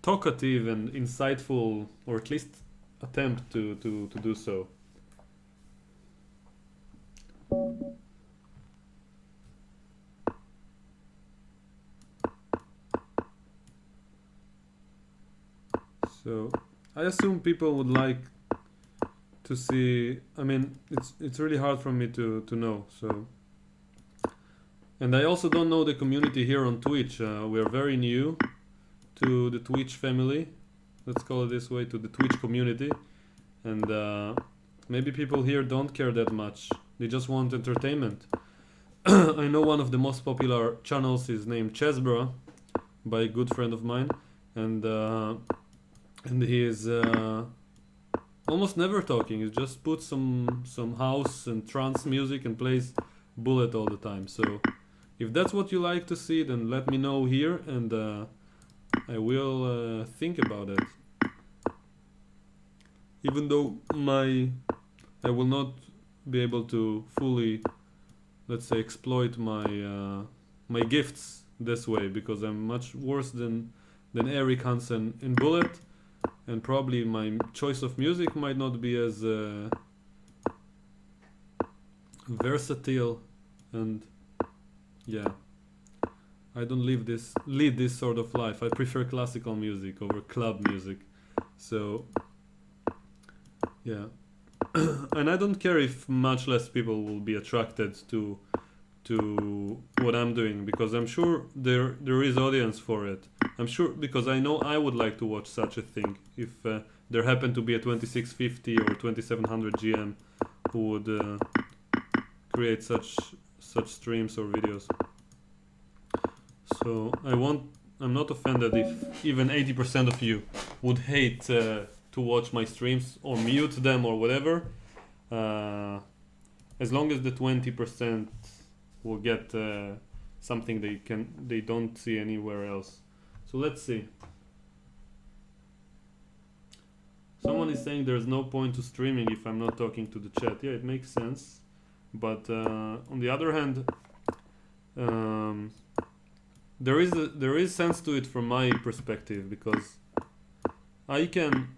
Speaker 1: talkative and insightful, or at least attempt to do so. So I assume people would like to see. I mean, it's really hard for me to know. So, and I also don't know the community here on Twitch. We are very new to the Twitch family. Let's call it this way, to the Twitch community, and Maybe people here don't care that much. They just want entertainment. I know one of the most popular channels is named Chesbra by a good friend of mine, and he is almost never talking. He just puts some house and trance music and plays Bullet all the time. So if that's what you like to see, then let me know here, and I will think about it. Even though I will not be able to fully, let's say, exploit my gifts this way, because I'm much worse than Eric Hansen in Bullet, and probably my choice of music might not be as versatile, and yeah, I don't lead this sort of life. I prefer classical music over club music. So yeah. And I don't care if much less people will be attracted to what I'm doing, because I'm sure there is audience for it. I'm sure, because I know I would like to watch such a thing if there happened to be a 2650 or 2700 GM who would create such streams or videos. So I'm not offended if even 80% of you would hate to watch my streams or mute them or whatever, as long as the 20% will get something they don't see anywhere else. So let's see. Someone is saying there's no point to streaming if I'm not talking to the chat. Yeah, it makes sense, but on the other hand, there is sense to it from my perspective, because I can.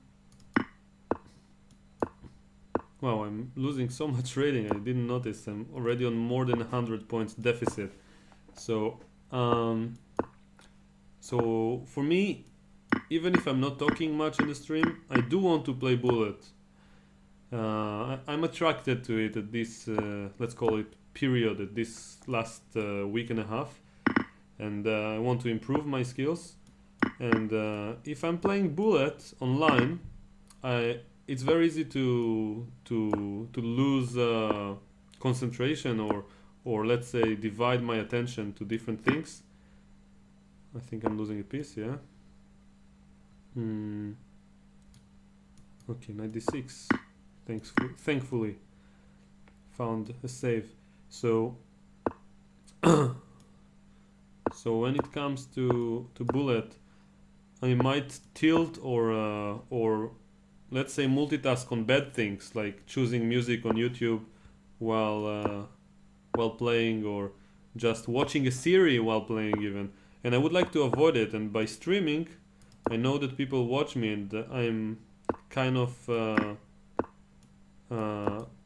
Speaker 1: Wow, I'm losing so much rating. I didn't notice. I'm already on more than 100 points deficit. So, so for me, even if I'm not talking much in the stream, I do want to play Bullet. I'm attracted to it at this, let's call it period, at this last week and a half, and I want to improve my skills. And if I'm playing Bullet online, it's very easy to lose concentration, or let's say divide my attention to different things. I think I'm losing a piece, yeah. Okay, 96. Thankfully found a save. So so when it comes to Bullet, I might tilt or let's say multitask on bad things, like choosing music on YouTube while playing, or just watching a series while playing even. And I would like to avoid it, and by streaming I know that people watch me, and I'm kind of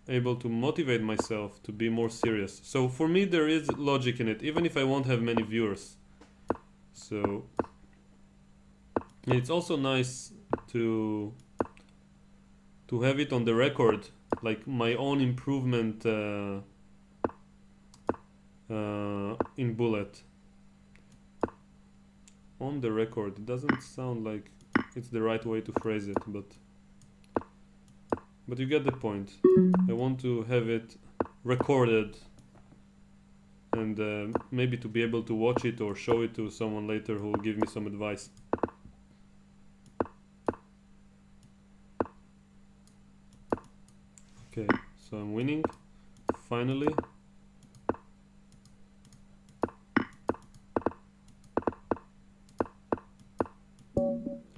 Speaker 1: able to motivate myself to be more serious. So for me there is logic in it, even if I won't have many viewers. So it's also nice to have it on the record, like my own improvement in Bullet. On the record, it doesn't sound like it's the right way to phrase it, but you get the point. I want to have it recorded, and maybe to be able to watch it or show it to someone later who will give me some advice. Okay, so I'm winning, finally.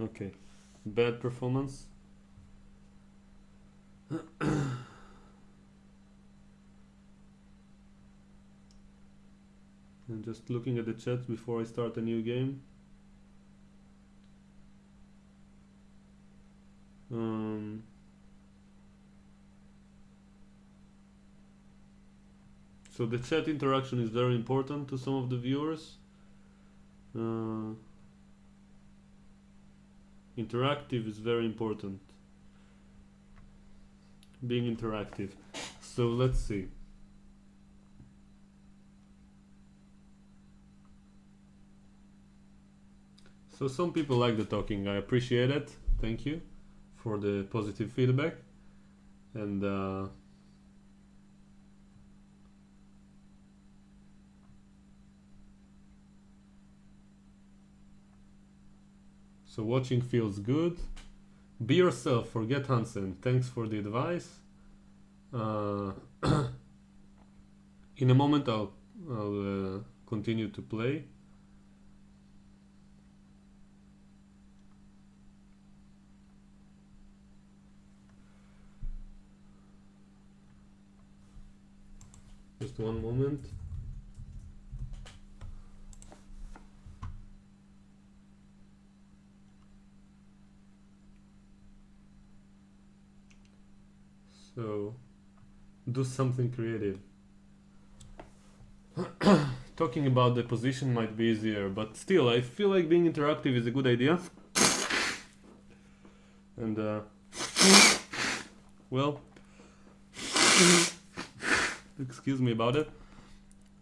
Speaker 1: Okay, bad performance. And just looking at the chat before I start a new game. So the chat interaction is very important to some of the viewers. Interactive is very important. Being interactive. So let's see. So some people like the talking. I appreciate it. Thank you for the positive feedback. And so watching feels good. Be yourself, forget Hansen. Thanks for the advice. In a moment I'll continue to play. Just one moment. So, do something creative. Talking about the position might be easier, but still, I feel like being interactive is a good idea. And, well, excuse me about it.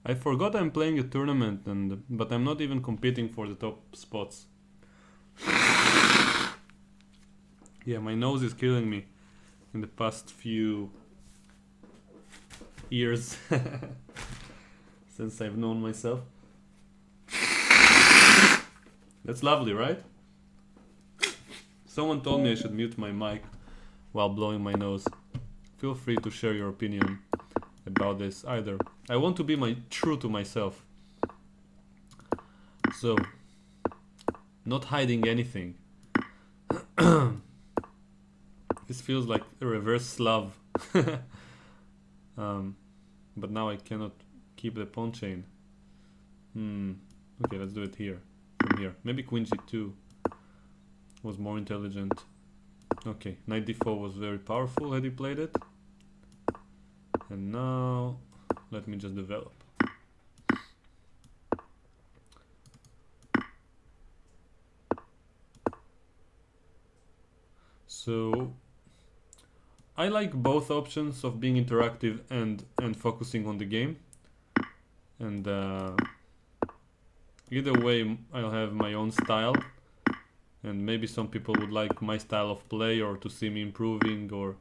Speaker 1: I forgot I'm playing a tournament, but I'm not even competing for the top spots. Yeah, my nose is killing me in the past few years since I've known myself. That's lovely, right? Someone told me I should mute my mic while blowing my nose. Feel free to share your opinion about this either. I want to be true to myself. So, not hiding anything. This feels like a reverse Slav. But now I cannot keep the pawn chain. Okay, let's do it here. From here. Maybe queen g2 was more intelligent. Okay, knight d4 was very powerful had he played it. And now, let me just develop. So, I like both options of being interactive and focusing on the game. And either way, I'll have my own style. And maybe some people would like my style of play, or to see me improving, or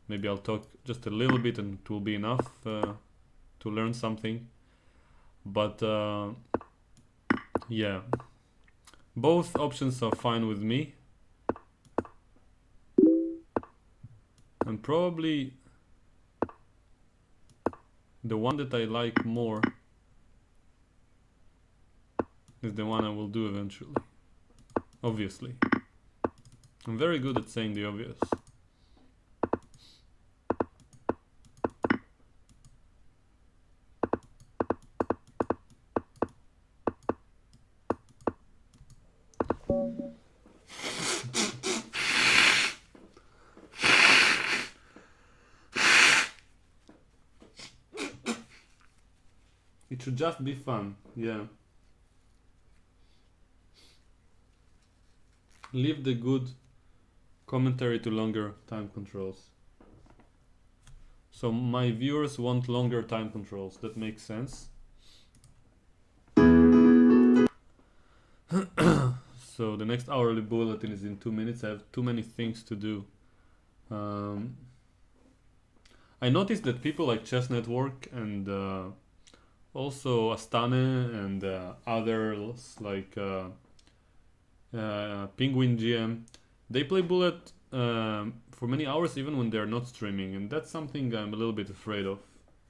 Speaker 1: maybe I'll talk just a little bit and it will be enough to learn something. But yeah, both options are fine with me. And probably the one that I like more is the one I will do eventually. Obviously. I'm very good at saying the obvious. It should just be fun, yeah. Leave the good commentary to longer time controls. So my viewers want longer time controls, that makes sense. So the next hourly bulletin is in 2 minutes. I have too many things to do. I noticed that people like Chess Network and also Astane and others like Penguin GM, they play Bullet for many hours even when they're not streaming, and that's something I'm a little bit afraid of.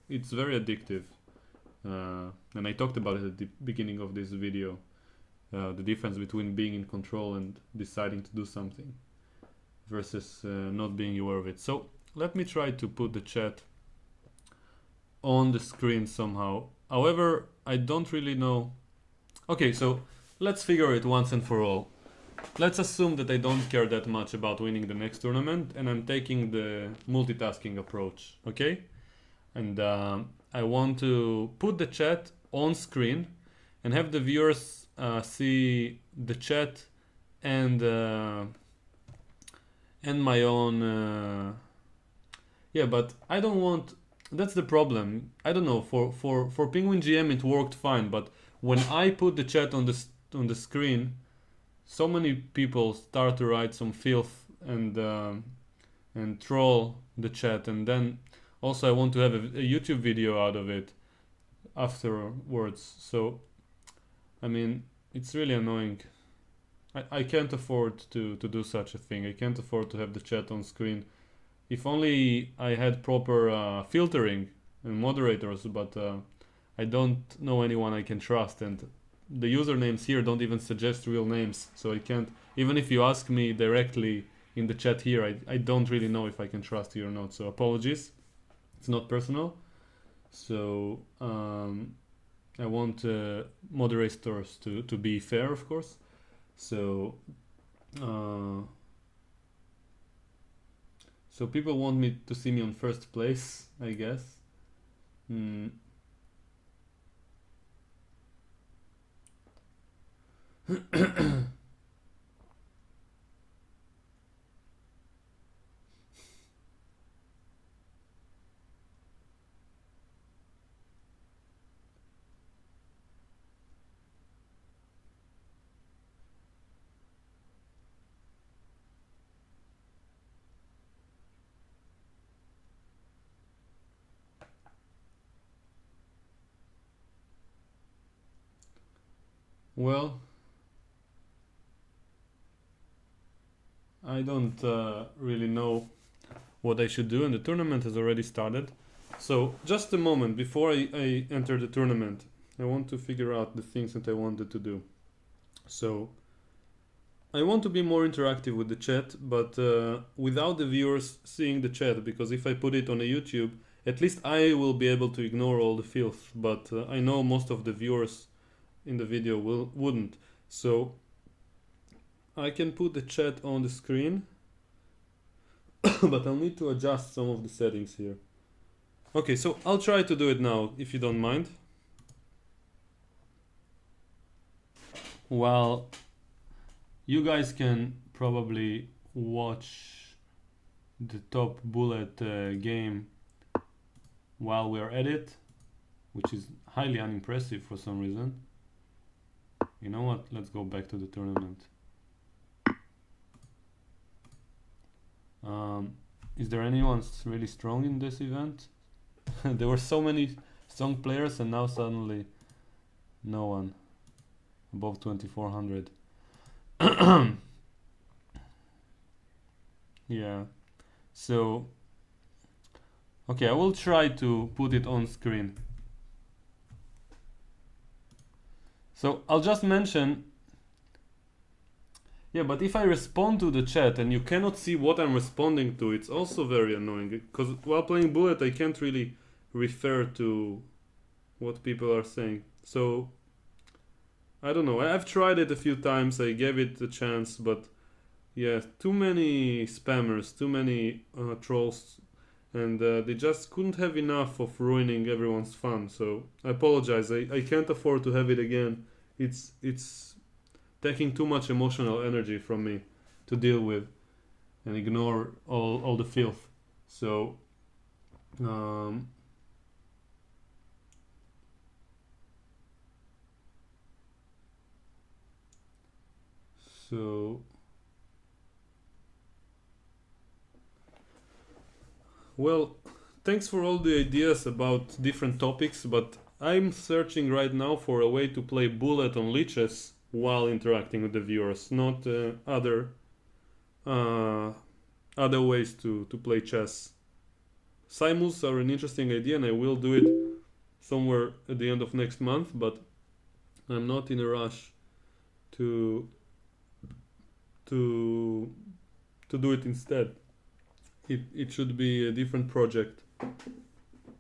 Speaker 1: It's very addictive, and I talked about it at the beginning of this video, the difference between being in control and deciding to do something versus not being aware of it. So let me try to put the chat on the screen somehow. However, I don't really know. Okay, so let's figure it once and for all. Let's assume that I don't care that much about winning the next tournament and I'm taking the multitasking approach, okay? And I want to put the chat on screen and have the viewers see the chat and my own yeah, but I don't want, that's the problem. I don't know, for Penguin GM it worked fine, but when I put the chat on the screen, so many people start to write some filth and and troll the chat, and then also I want to have a YouTube video out of it afterwards. So I mean, it's really annoying. I can't afford to do such a thing. I can't afford to have the chat on screen. If only I had proper filtering and moderators, but I don't know anyone I can trust, and the usernames here don't even suggest real names, so I can't, even if you ask me directly in the chat here, I don't really know if I can trust you or not, so apologies. It's not personal. So I want moderators to be fair, of course. So so people want me to see me on first place, I guess. Well, I don't really know what I should do, and the tournament has already started. So just a moment before I enter the tournament, I want to figure out the things that I wanted to do. So I want to be more interactive with the chat, but without the viewers seeing the chat, because if I put it on a YouTube, at least I will be able to ignore all the filth, but I know most of the viewers in the video wouldn't. So I can put the chat on the screen, but I'll need to adjust some of the settings here. Okay, so I'll try to do it now, if you don't mind. Well, you guys can probably watch the top bullet game while we're at it, which is highly unimpressive for some reason. You know what? Let's go back to the tournament. Is there anyone really strong in this event? There were so many strong players, and now suddenly no one above 2400. Yeah. So okay, I will try to put it on screen. So I'll just mention, yeah, but if I respond to the chat and you cannot see what I'm responding to, it's also very annoying, because while playing Bullet I can't really refer to what people are saying. So I don't know, I've tried it a few times, I gave it a chance, but yeah, too many spammers, too many trolls, and they just couldn't have enough of ruining everyone's fun. So I apologize, I can't afford to have it again. It's taking too much emotional energy from me to deal with and ignore all the filth. So so well, thanks for all the ideas about different topics, but I'm searching right now for a way to play Bullet on leeches while interacting with the viewers, not other ways to play chess. Simuls are an interesting idea, and I will do it somewhere at the end of next month, but I'm not in a rush to do it instead. It should be a different project.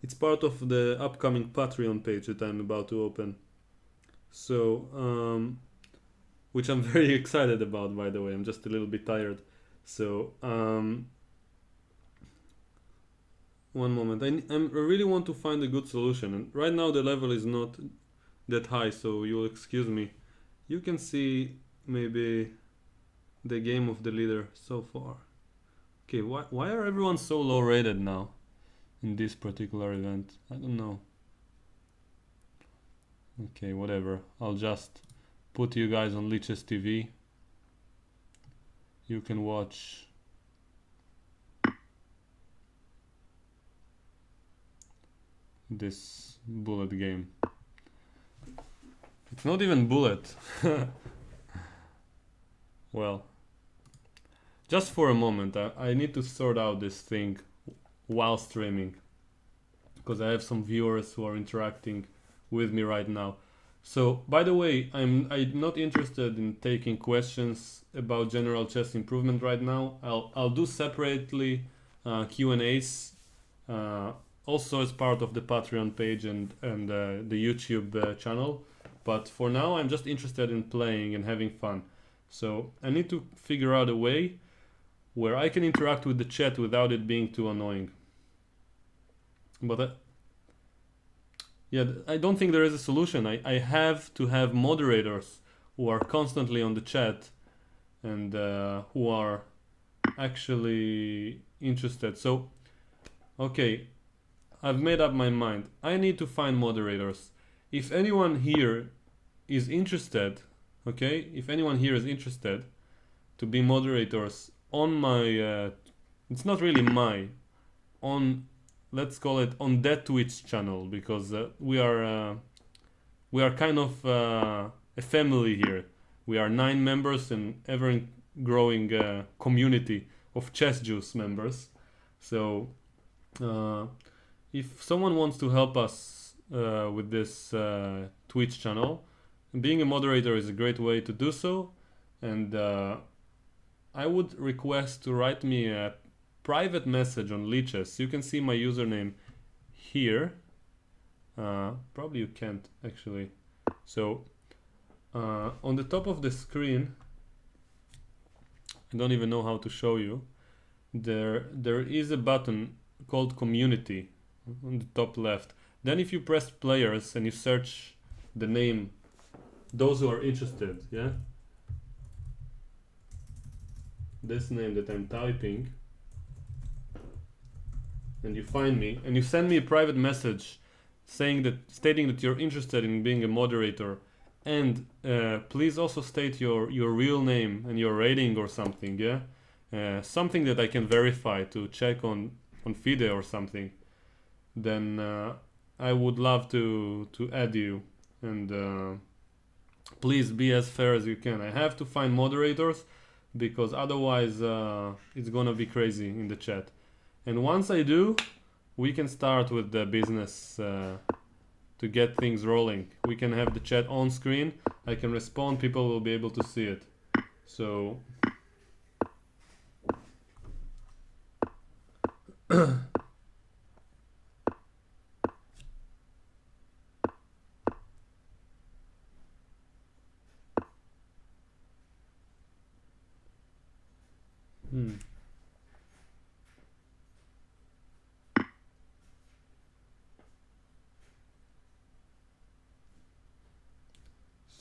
Speaker 1: It's part of the upcoming Patreon page that I'm about to open. So, which I'm very excited about, by the way. I'm just a little bit tired. So, one moment. I really want to find a good solution. And right now the level is not that high, so you'll excuse me. You can see maybe the game of the leader so far. Okay, why are everyone so low rated now in this particular event? I don't know. Okay, whatever. I'll just put you guys on Leeches TV. You can watch this bullet game. It's not even bullet. Well, just for a moment, I need to sort out this thing while streaming, because I have some viewers who are interacting with me right now. So, by the way, I'm not interested in taking questions about general chess improvement right now. I'll do separately Q&As, also as part of the Patreon page and the YouTube channel. But for now, I'm just interested in playing and having fun. So I need to figure out a way where I can interact with the chat without it being too annoying. But yeah, I don't think there is a solution. I have to have moderators who are constantly on the chat and who are actually interested. So, okay, I've made up my mind. I need to find moderators. If anyone here is interested, okay, if anyone here is interested to be moderators on my, it's not really my, on, let's call it on that Twitch channel, because we are kind of a family here. We are 9 members and ever growing community of Chess Juice members. So if someone wants to help us with this Twitch channel, being a moderator is a great way to do so. And I would request to write me a private message on Lichess. You can see my username here. Probably you can't actually. So on the top of the screen, I don't even know how to show you. There is a button called Community on the top left. Then if you press Players and you search the name, those who are interested, yeah, this name that I'm typing, and you find me and you send me a private message stating that you're interested in being a moderator, and please also state your real name and your rating or something, yeah, something that I can verify to check on FIDE or something. Then I would love to add you, and please be as fair as you can. I have to find moderators because otherwise it's gonna be crazy in the chat. And once I do, we can start with the business to get things rolling. We can have the chat on screen. I can respond. People will be able to see it. So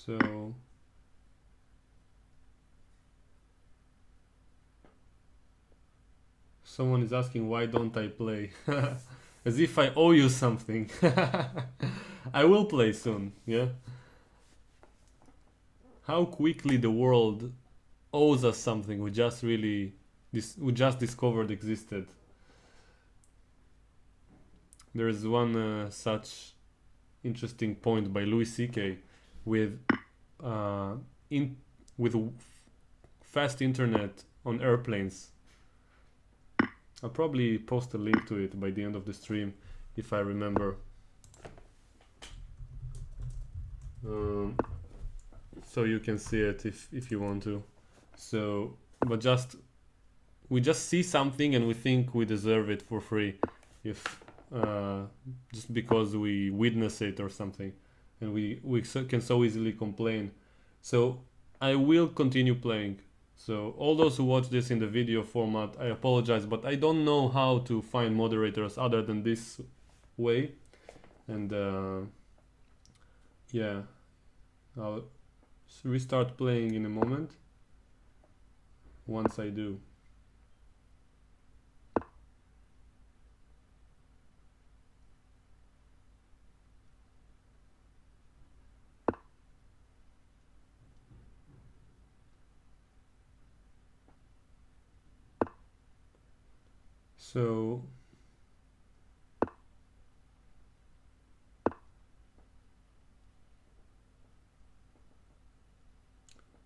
Speaker 1: So someone is asking why don't I play? As if I owe you something. I will play soon, yeah? How quickly the world owes us something we just discovered existed. There is one such interesting point by Louis C.K. with fast internet on airplanes. I'll probably post a link to it by the end of the stream if I remember. So you can see it if you want to. So, but we just see something and we think we deserve it for free, if just because we witness it or something, and we can so easily complain. So I will continue playing. So all those who watch this in the video format, I apologize, but I don't know how to find moderators other than this way. And yeah, I'll restart playing in a moment once I do. So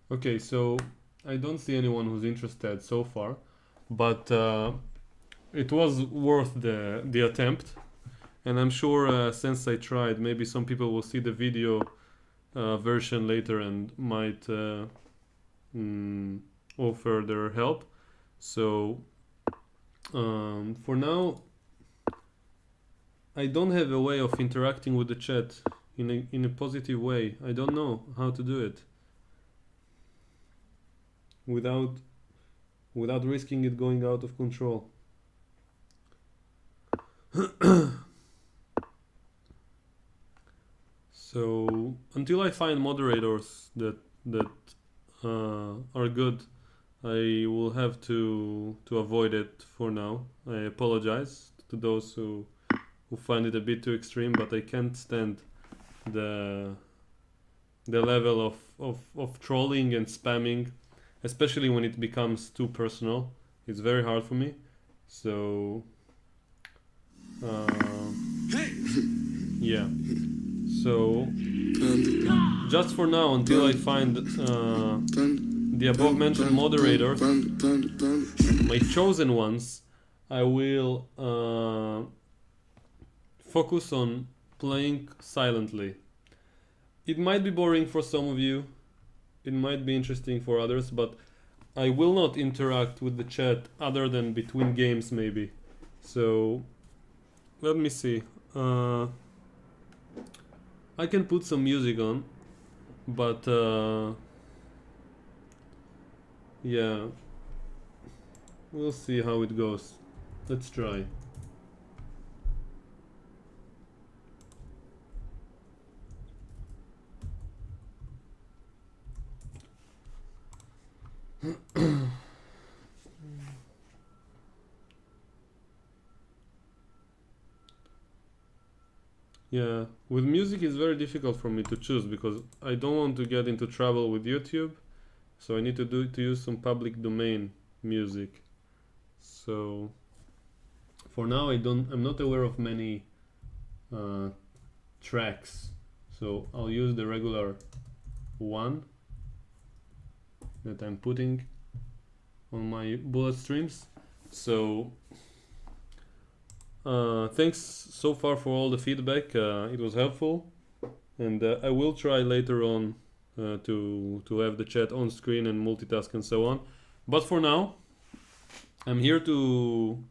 Speaker 1: Okay, so I don't see anyone who's interested so far, but it was worth the attempt, and I'm sure since I tried, maybe some people will see the video version later and might mm, offer their help. So for now, I don't have a way of interacting with the chat in a positive way. I don't know how to do it without risking it going out of control. So until I find moderators that are good, I will have to avoid it for now. I apologize to those who find it a bit too extreme, but I can't stand the level of trolling and spamming, especially when it becomes too personal. It's very hard for me. So yeah. So just for now, until I find the above mentioned moderators, my chosen ones, I will focus on playing silently. It might be boring for some of you, it might be interesting for others, but I will not interact with the chat other than between games, maybe. So let me see. I can put some music on, but yeah, we'll see how it goes. Let's try. Yeah, with music it's very difficult for me to choose because I don't want to get into trouble with YouTube, so I need to use some public domain music. So for now I'm not aware of many tracks, so I'll use the regular one that I'm putting on my bullet streams. So thanks so far for all the feedback. It was helpful, and I will try later on to have the chat on screen and multitask and so on. But for now, I'm here to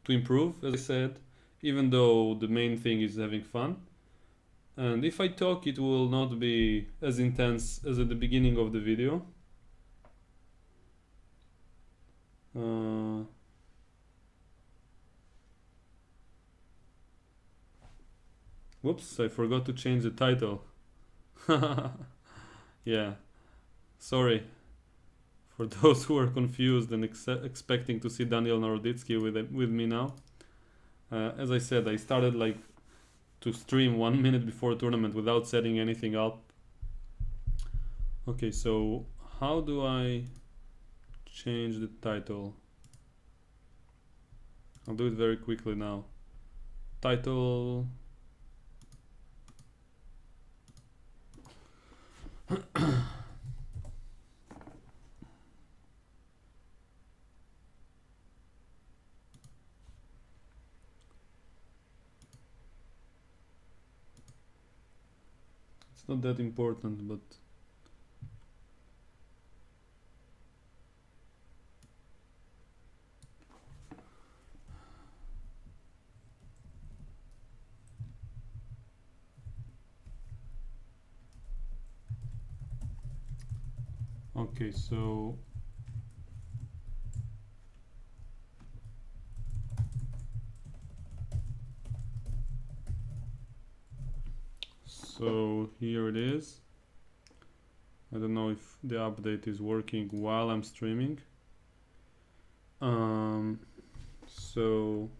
Speaker 1: improve, as I said, even though the main thing is having fun. And if I talk, it will not be as intense as at the beginning of the video. Whoops, I forgot to change the title. Yeah, sorry for those who are confused and expecting to see Daniel Naroditsky with me now. As I said, I started like to stream 1 minute before a tournament without setting anything up. Okay, so how do I change the title? I'll do it very quickly now. Title. It's not that important, but okay, so here it is. I don't know if the update is working while I'm streaming. So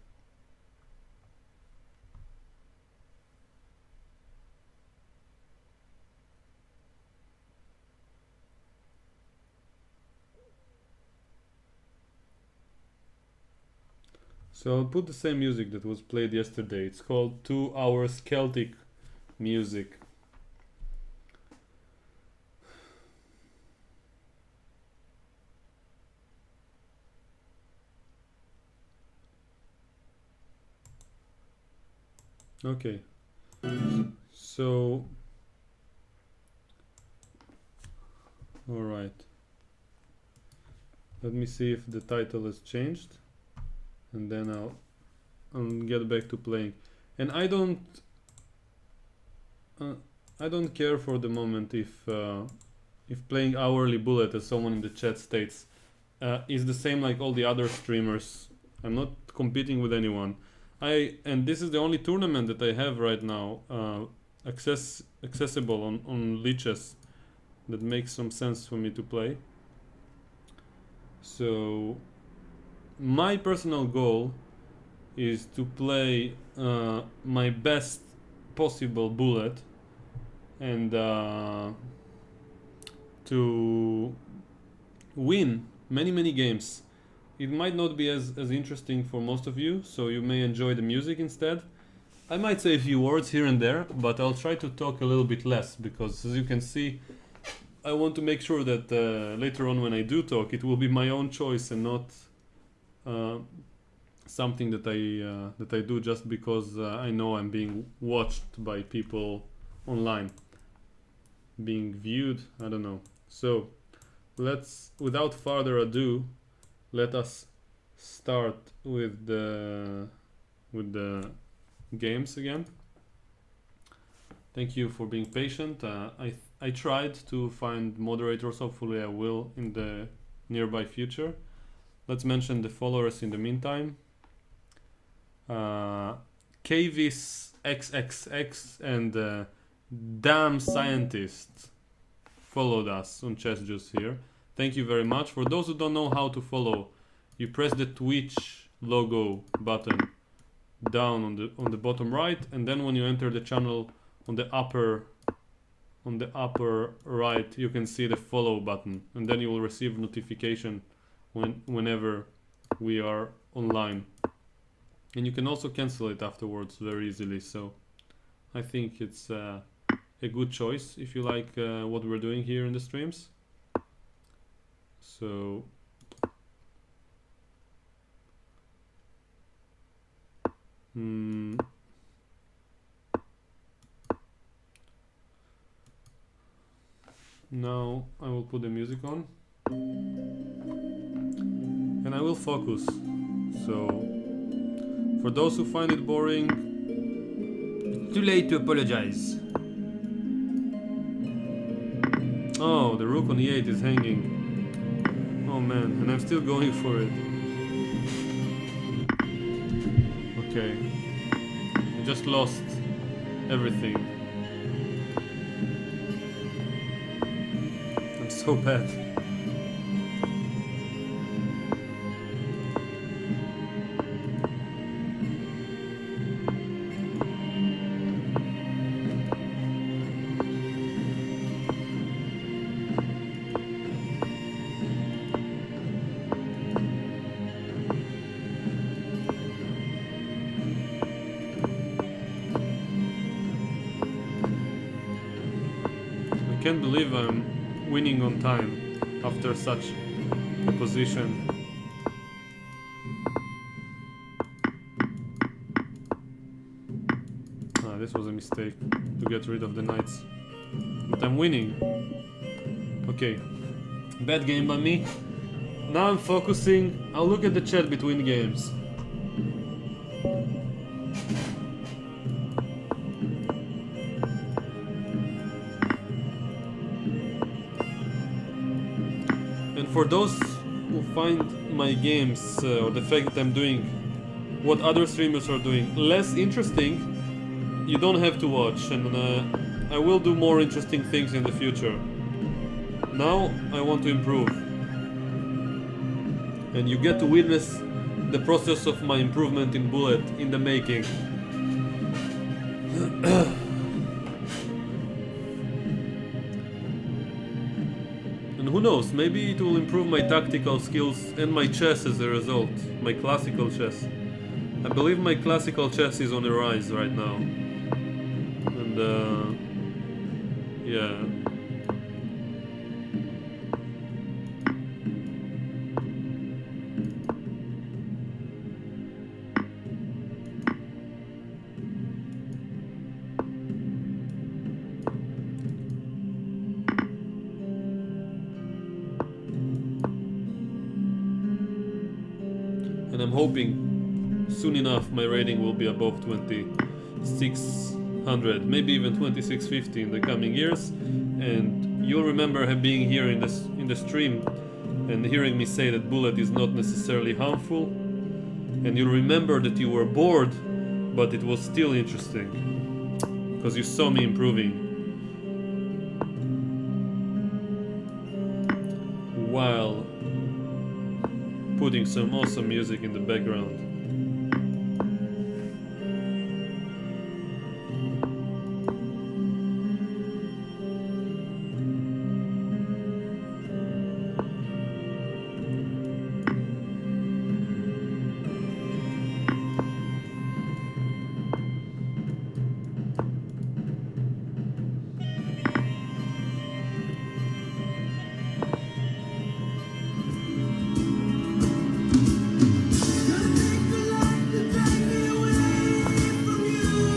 Speaker 1: I'll put the same music that was played yesterday. It's called 2 Hours Celtic Music. Okay. So, all right. Let me see if the title has changed, and then I'll get back to playing. And I don't care for the moment if playing hourly bullet, as someone in the chat states, is the same like all the other streamers. I'm not competing with anyone. And this is the only tournament that I have right now accessible on Lichess that makes some sense for me to play. So my personal goal is to play my best possible bullet and to win many games. It might not be as interesting for most of you, so you may enjoy the music instead. I might say a few words here and there, but I'll try to talk a little bit less because, as you can see, I want to make sure that later on when I do talk, it will be my own choice and not something that I do just because I know I'm being watched by people online, being viewed. I don't know. So let's, without further ado, let us start with the games again. Thank you for being patient. I tried to find moderators. Hopefully, I will in the nearby future. Let's mention the followers in the meantime. Kvis XXX and Damn Scientist followed us on Chess Juice here. Thank you very much. For those who don't know how to follow, you press the Twitch logo button down on the bottom right, and then when you enter the channel on the upper right, you can see the follow button, and then you will receive notification whenever we are online. And you can also cancel it afterwards very easily. So I think it's a good choice if you like what we're doing here in the streams. So now I will put the music on and I will focus. So for those who find it boring, it's too late to apologize. Oh, the rook on e8 is hanging. Oh man, and I'm still going for it. Okay, I just lost everything. I'm so bad. I can't believe I'm winning on time after such a position. This was a mistake to get rid of the knights. But I'm winning. Okay. Bad game by me. Now I'm focusing. I'll look at the chat between games. And for those who find my games or the fact that I'm doing what other streamers are doing less interesting, you don't have to watch, and I will do more interesting things in the future. Now I want to improve, and you get to witness the process of my improvement in Bullet in the making. And who knows, maybe it will improve my tactical skills and my chess as a result, my classical chess. I believe my classical chess is on the rise right now. And yeah. And I'm hoping soon enough my rating will be above 2600, maybe even 2650 in the coming years. And you'll remember being here in the stream and hearing me say that bullet is not necessarily harmful. And you'll remember that you were bored, but it was still interesting because you saw me improving while putting some awesome music in the background.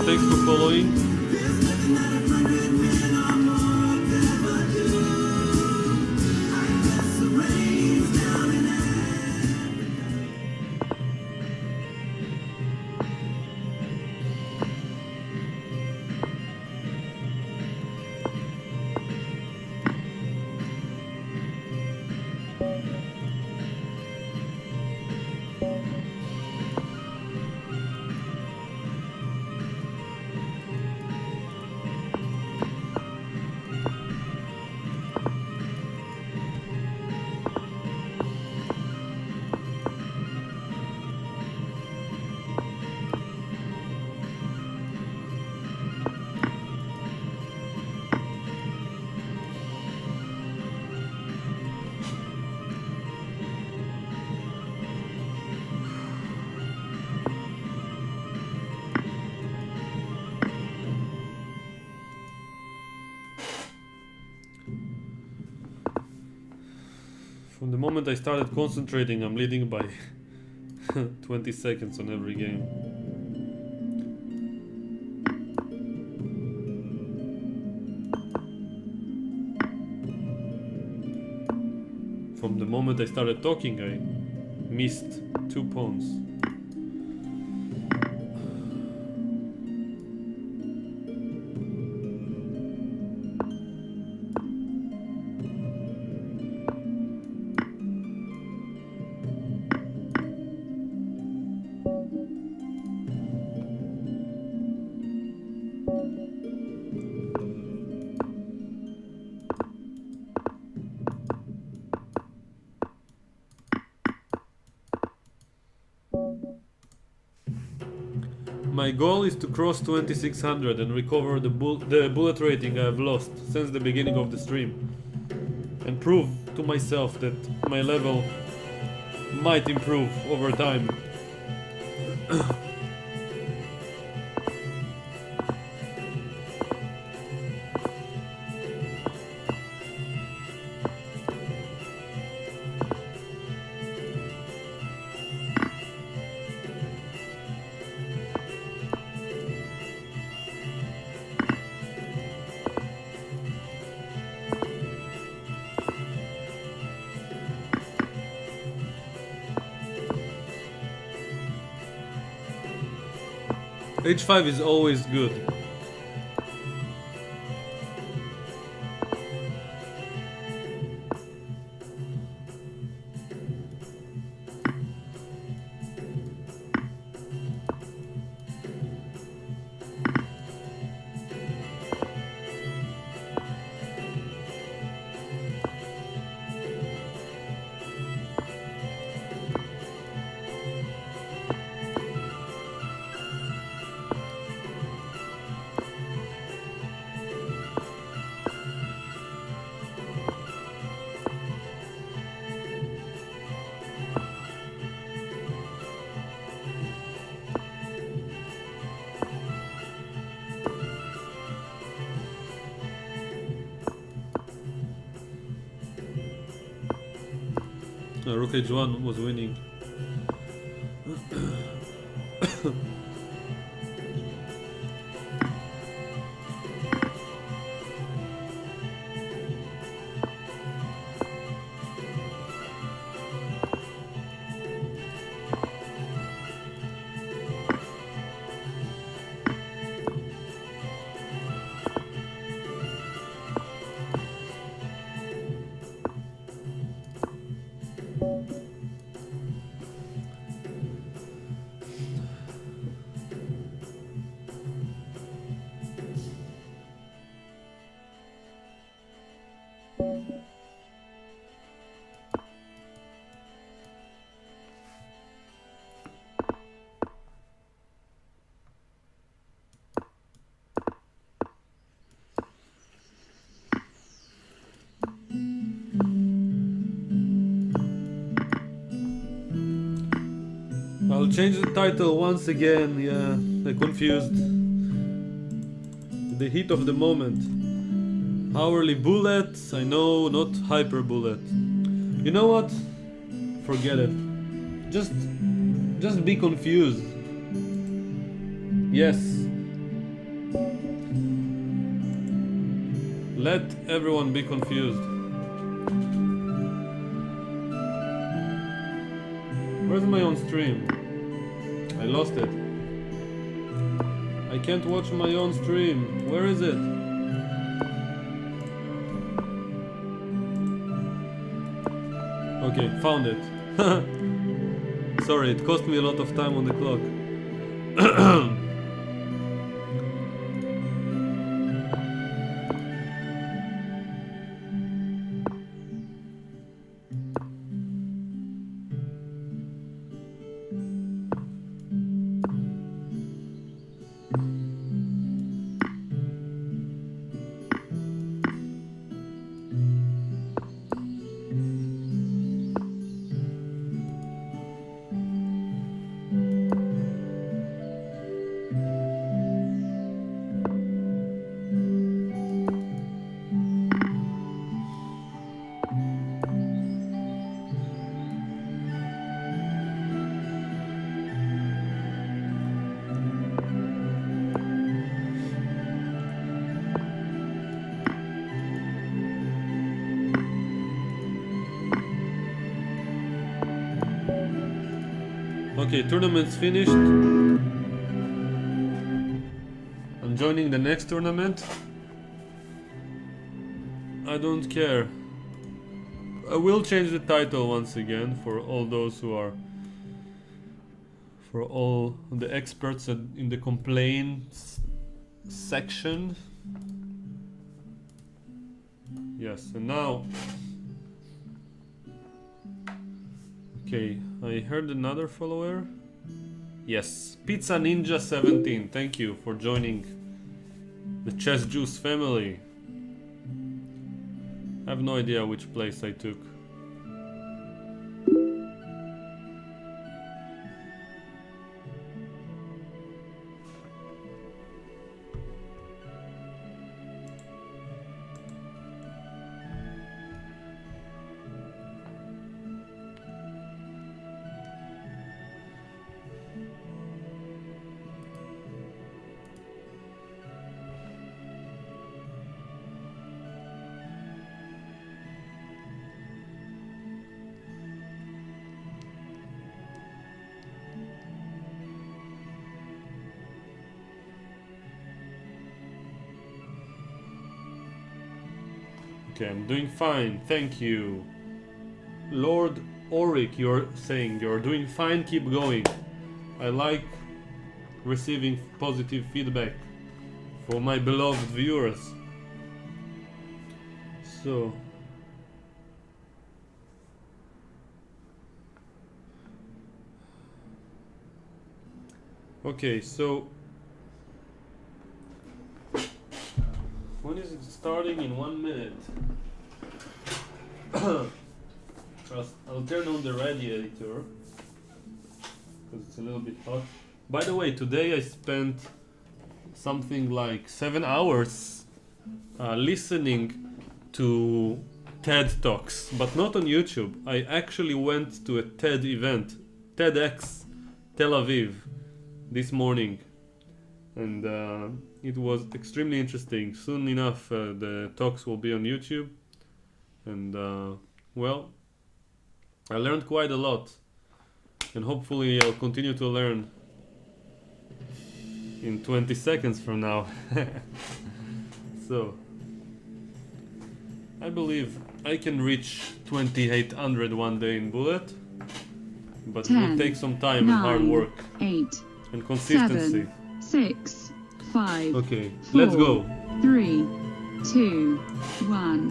Speaker 1: Thanks for following. From the moment I started concentrating, I'm leading by 20 seconds on every game. From the moment I started talking, I missed 2 pawns. My goal is to cross 2600 and recover the bullet rating I have lost since the beginning of the stream, and prove to myself that my level might improve over time. H5 is always good. Rook H1 was winning. I'll change the title once again, yeah, I'm confused. The heat of the moment. Hourly bullets, I know, not hyper bullet. You know what? Forget it. Just be confused. Yes. Let everyone be confused. Where's my own stream? I lost it. I can't watch my own stream. Where is it? Okay, found it. Sorry, it cost me a lot of time on the clock. Okay, tournament's finished. I'm joining the next tournament. I don't care. I will change the title once again for all those who are... for all the experts in the complaints section. Yes, and now... Okay, I heard another follower. Yes, Pizza Ninja 17. Thank you for joining the Chess Juice family. I have no idea which place I took. Okay, I'm doing fine, thank you. Lord Auric, you're saying you're doing fine, keep going. I like receiving positive feedback for my beloved viewers. So... Okay, so... When is it starting? In 1 minute. I'll turn on the radiator because it's a little bit hot. By the way, today I spent something like 7 hours listening to TED Talks, but not on YouTube. I actually went to a TED event, TEDx Tel Aviv, this morning, and it was extremely interesting. Soon enough the talks will be on YouTube, and well, I learned quite a lot, and hopefully I'll continue to learn in 20 seconds from now. So I believe I can reach 2800 one day in Bullet, but
Speaker 2: 10,
Speaker 1: it will take some time
Speaker 2: 9,
Speaker 1: and hard work
Speaker 2: 8,
Speaker 1: and consistency.
Speaker 2: 7, 6, 5.
Speaker 1: Okay,
Speaker 2: 4,
Speaker 1: let's go.
Speaker 2: 3, 2, 1,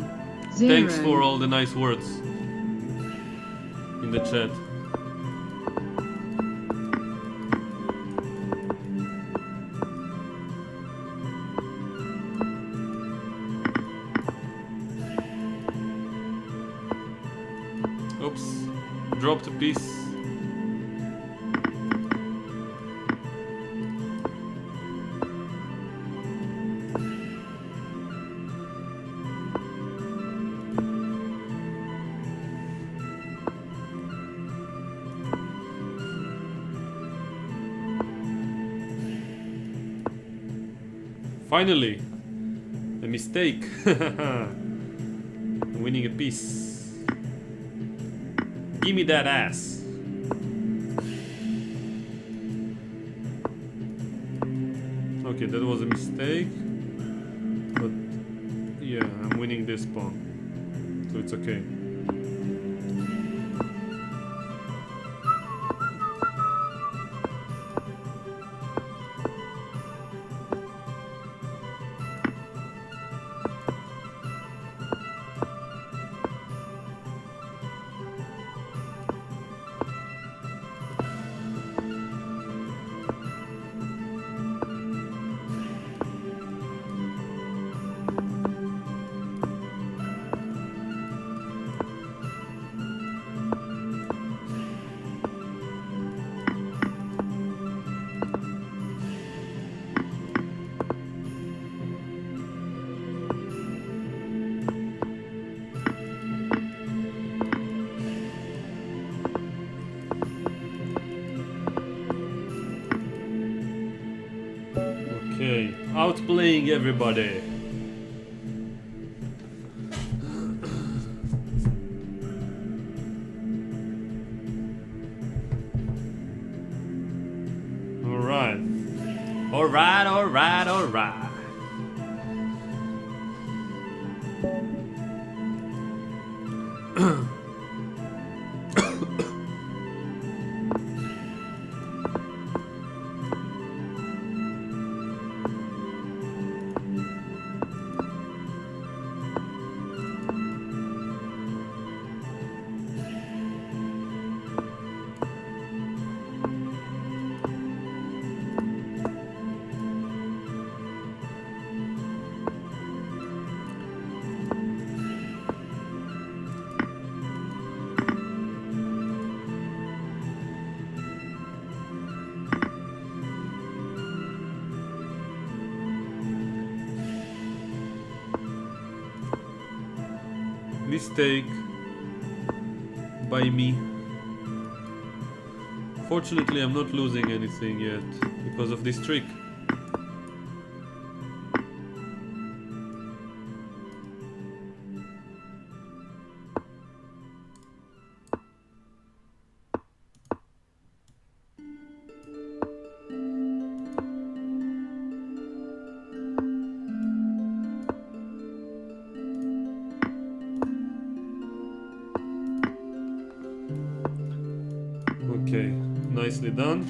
Speaker 2: 0.
Speaker 1: Thanks for all the nice words in the chat. Oops, dropped a piece. Finally! A mistake! Winning a piece. Gimme that ass! Okay, that was a mistake. But yeah, I'm winning this pawn. So it's okay. Okay, outplaying everybody. Alright. Alright, alright, alright. Mistake by me. Fortunately, I'm not losing anything yet because of this trick. Okay, nicely done.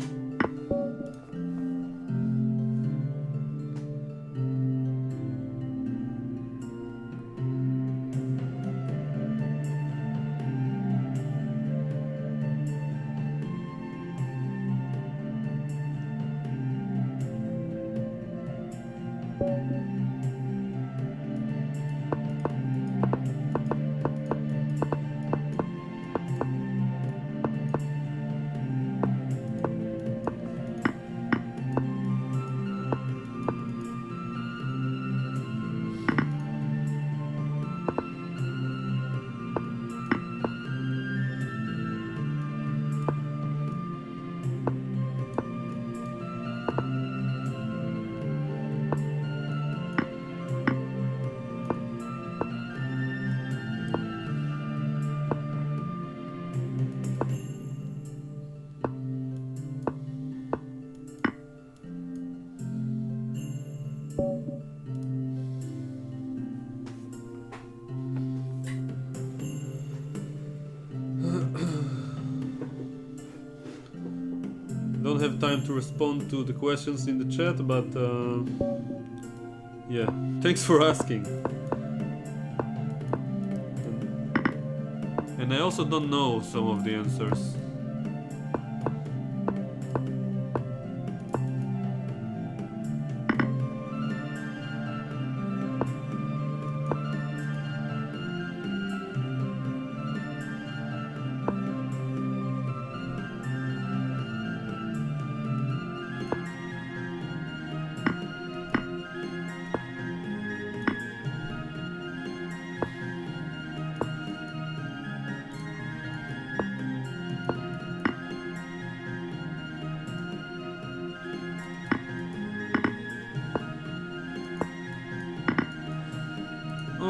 Speaker 1: Don't have time to respond to the questions in the chat, but yeah, thanks for asking. And I also don't know some of the answers.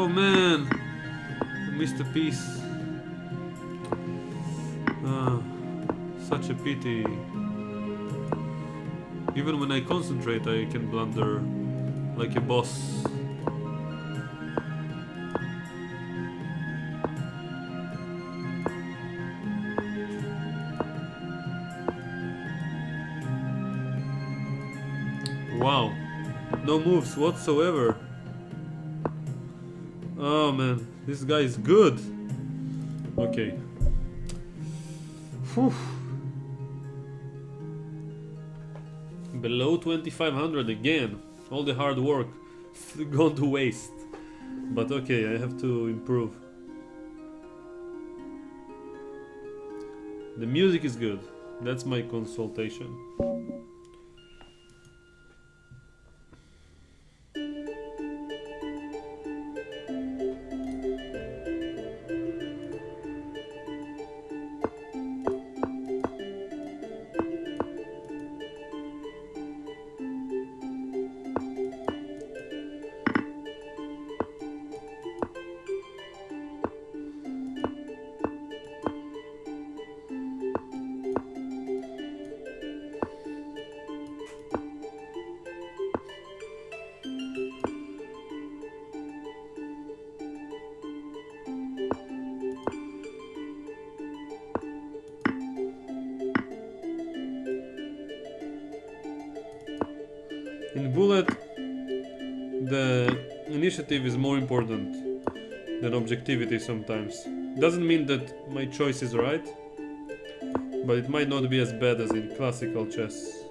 Speaker 1: Oh man, I missed a piece. Such a pity. Even when I concentrate, I can blunder like a boss. Wow, no moves whatsoever. Oh man, this guy is good. Okay. Whew. Below 2500 again. All the hard work gone to waste. But okay, I have to improve. The music is good. That's my consultation. In Bullet, the initiative is more important than objectivity sometimes. Doesn't mean that my choice is right, but it might not be as bad as in classical chess.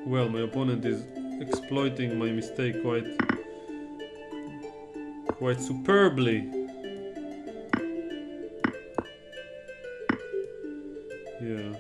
Speaker 1: Well, my opponent is exploiting my mistake quite superbly. Yeah.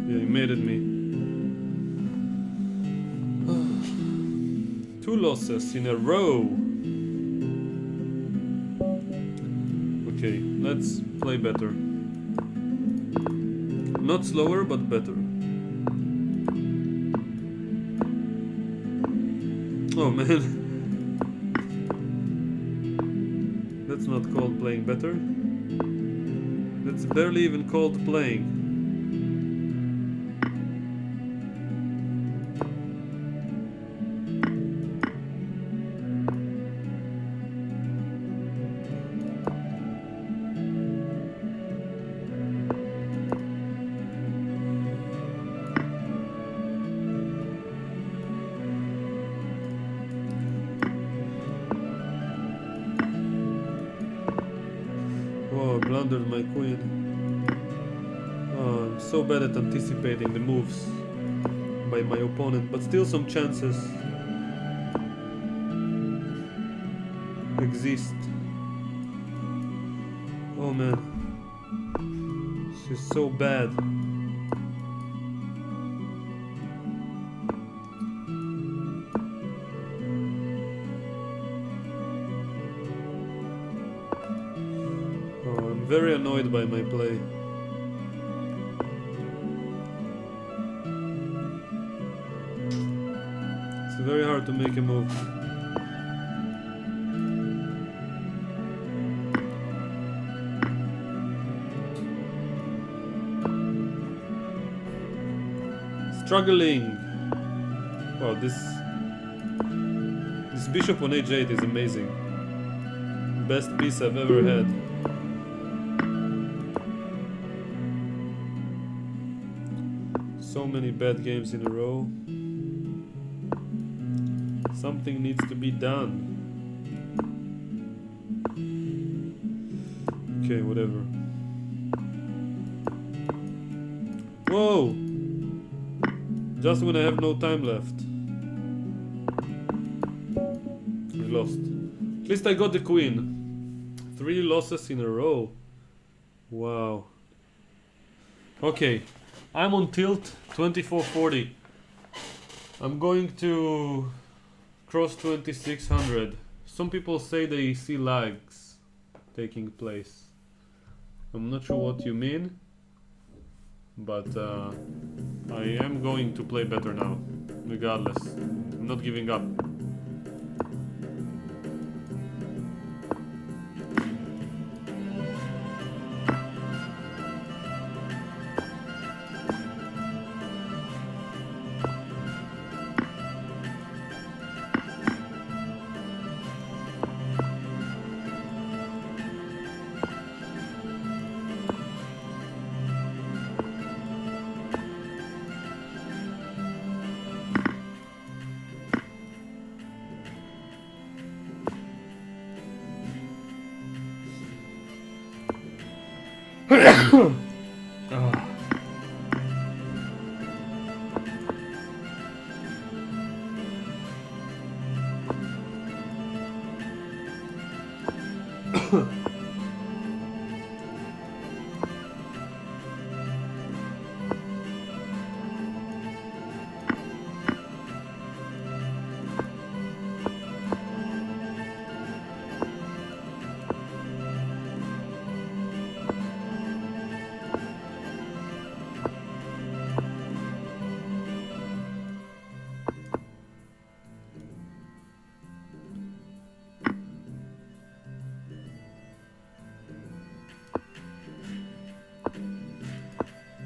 Speaker 1: Yeah, he made it me. 2 losses in a row. Okay, let's play better. Not slower, but better. Oh man. That's not called playing better. That's barely even called playing. Oh, I blundered my queen. Oh, I'm so bad at anticipating the moves by my opponent, but still some chances exist. Oh man, she's so bad. Oh, I'm very annoyed by my play. It's very hard to make a move. struggling. Wow, this bishop on h8 is amazing. Best piece I've ever had. So many bad games in a row. Something needs to be done. Okay, whatever. Whoa! Just when I have no time left. I lost. At least I got the queen. 3 losses in a row. Wow. Okay. I'm on tilt 2440. I'm going to cross 2600. Some people say they see lags taking place. I'm not sure what you mean, but I am going to play better now, regardless. I'm not giving up.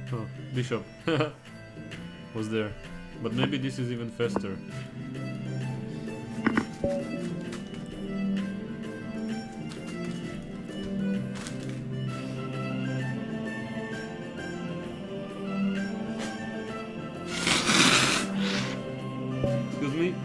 Speaker 1: Oh, bishop was there, but maybe this is even faster. Excuse me.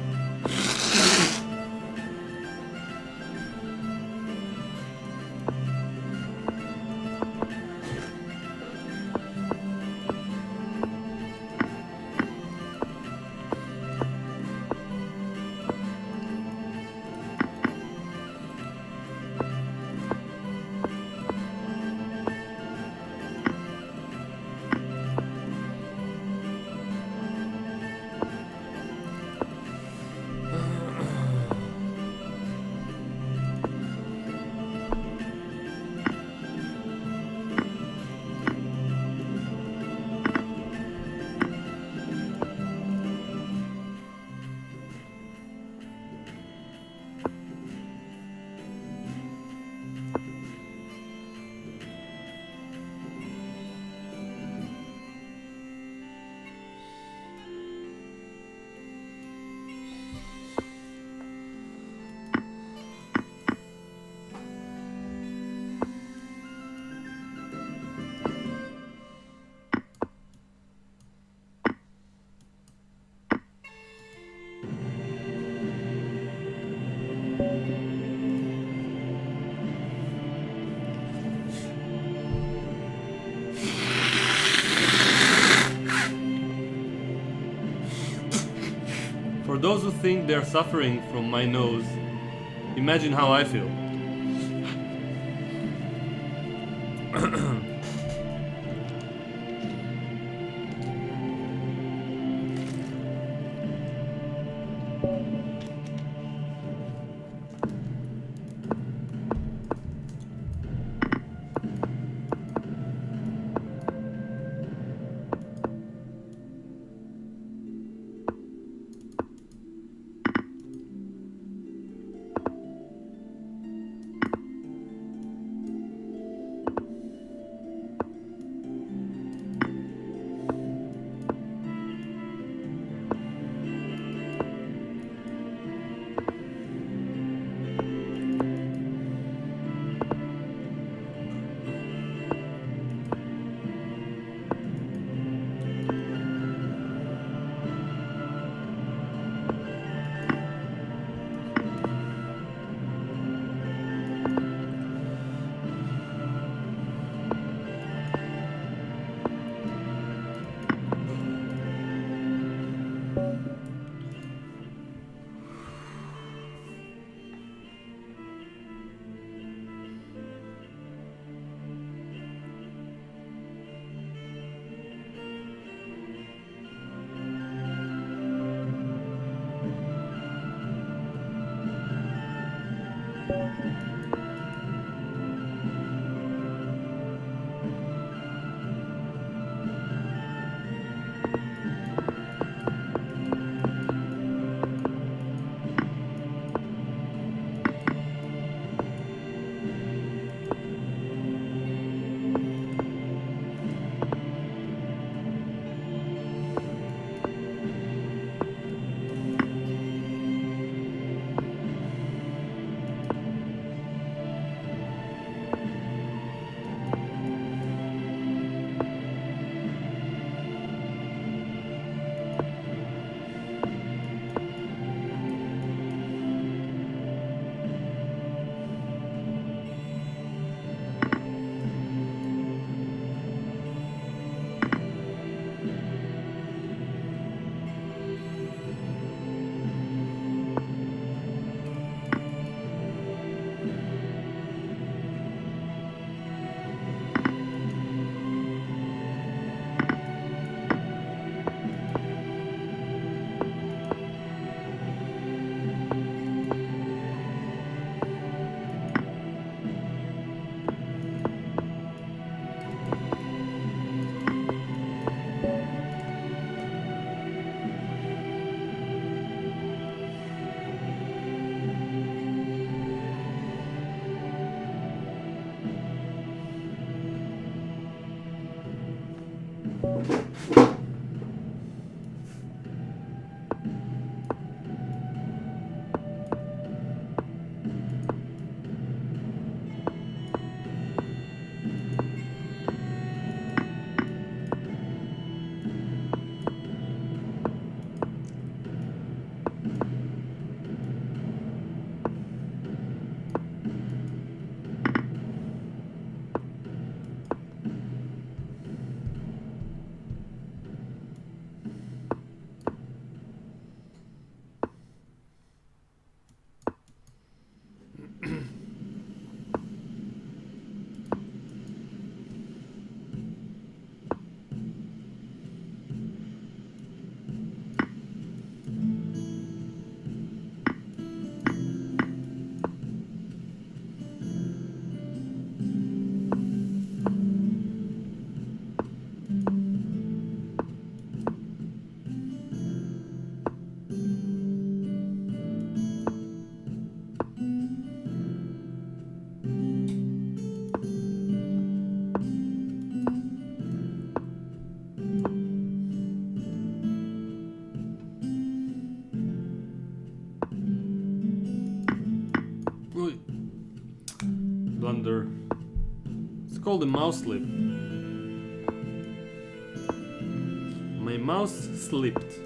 Speaker 1: For those who think they're suffering from my nose, imagine how I feel. wonder. It's called a mouse slip. My mouse slipped.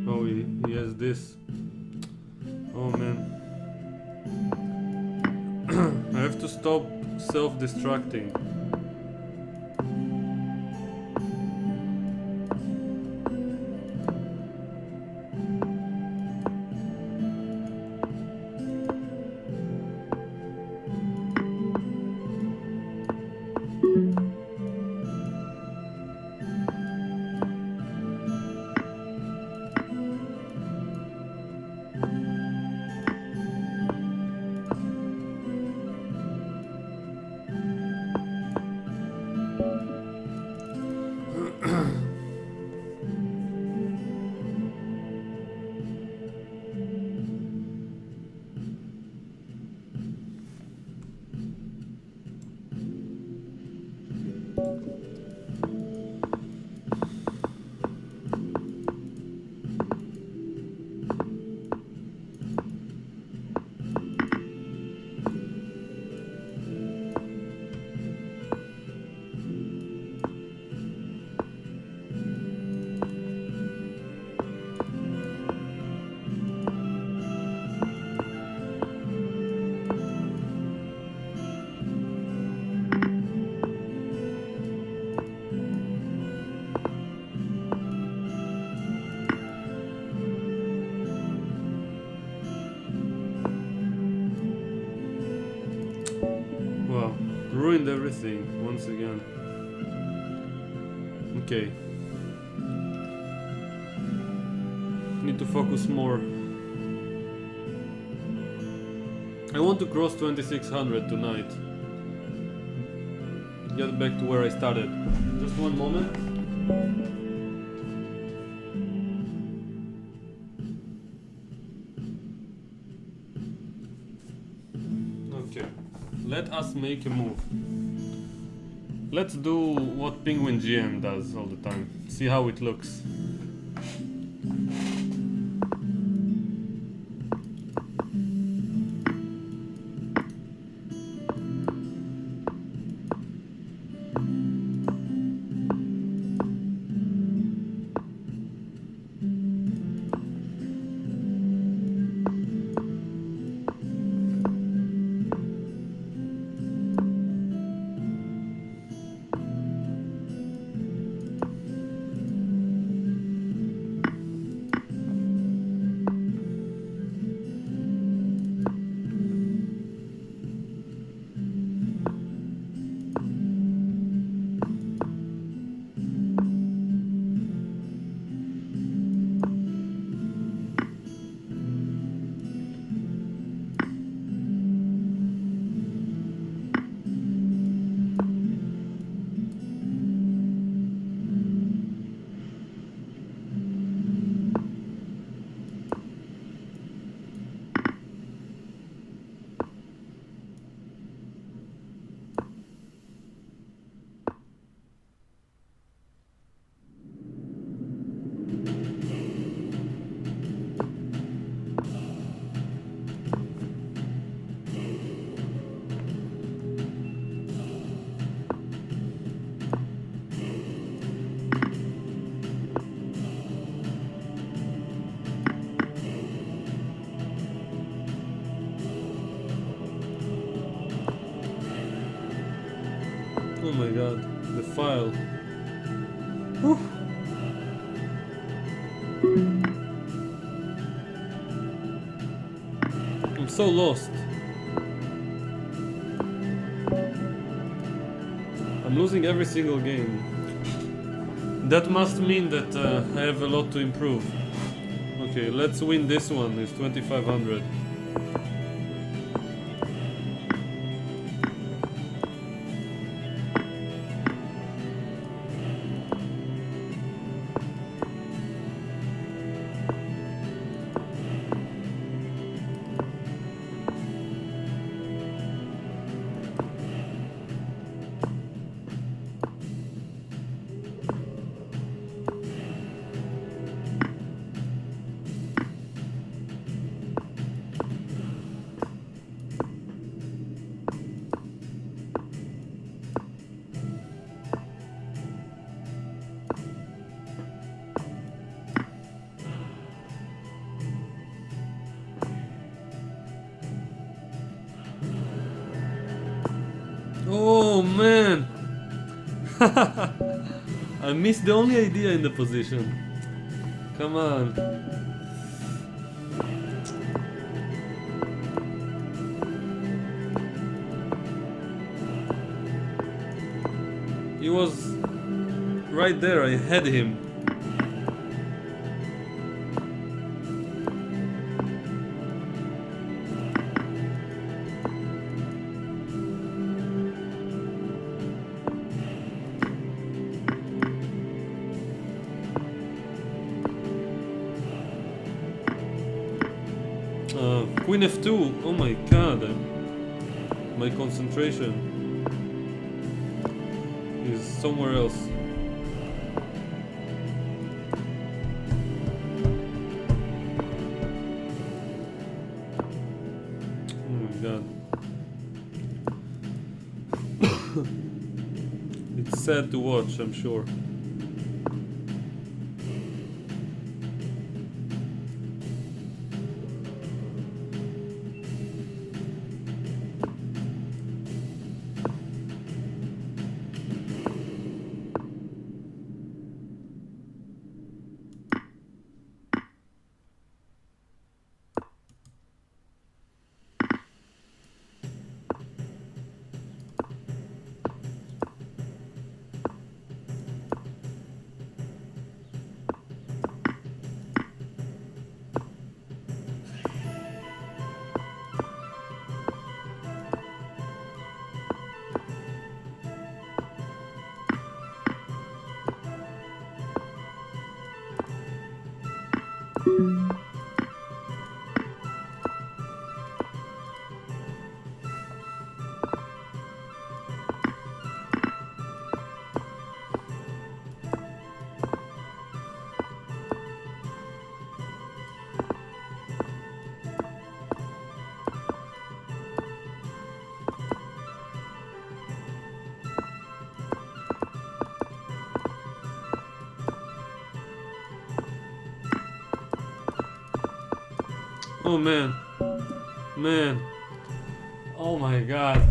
Speaker 1: Oh, he has this. Oh man. I have to stop self-destructing. Wow, ruined everything once again. Okay. Need to focus more. I want to cross 2600 tonight. Get back to where I started. Just one moment. Okay. Let us make a move. Let's do what Penguin GM does all the time. See how it looks. Oh my god, the file. Whew. I'm so lost. I'm losing every single game. That must mean that I have a lot to improve. Okay, let's win this one. It's 2500. Oh man! I missed the only idea in the position. Come on. He was right there, I had him. Queen f2, oh my god. My concentration is somewhere else. Oh my god. It's sad to watch, I'm sure. Oh man, man, oh my god.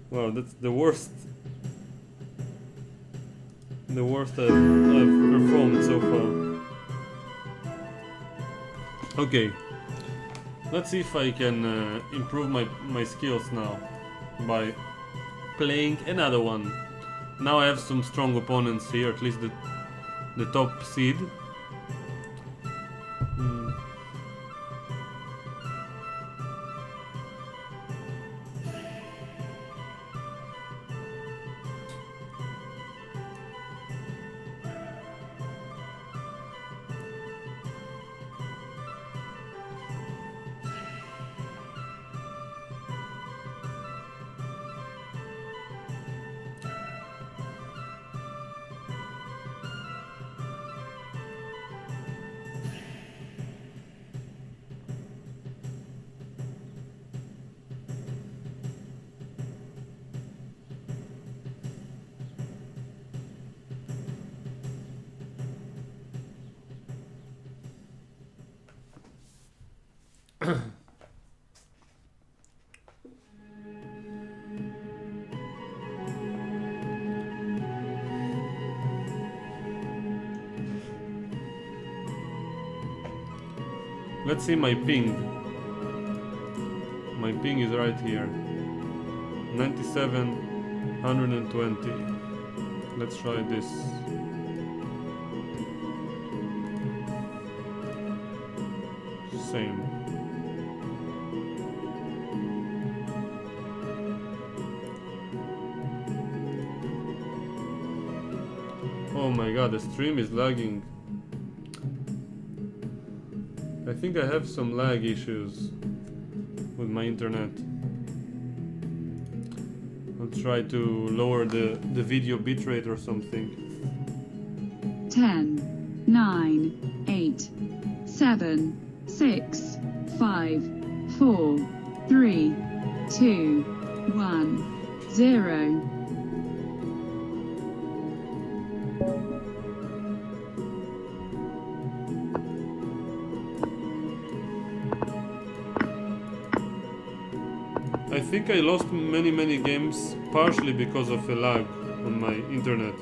Speaker 1: Wow, that's the worst I've performed so far. Okay, let's see if I can improve my skills now by playing another one. Now I have some strong opponents here, at least the top seed. Let's see my ping. My ping is right here. 97, 120. Let's try this. Same. Oh my god, the stream is lagging. I think I have some lag issues with my internet. I'll try to lower the video bitrate or something.
Speaker 2: 10, 9, 8, 7, 6, 5, 4, 3, 2, 1, 0.
Speaker 1: I think I lost many games partially because of a lag on my internet.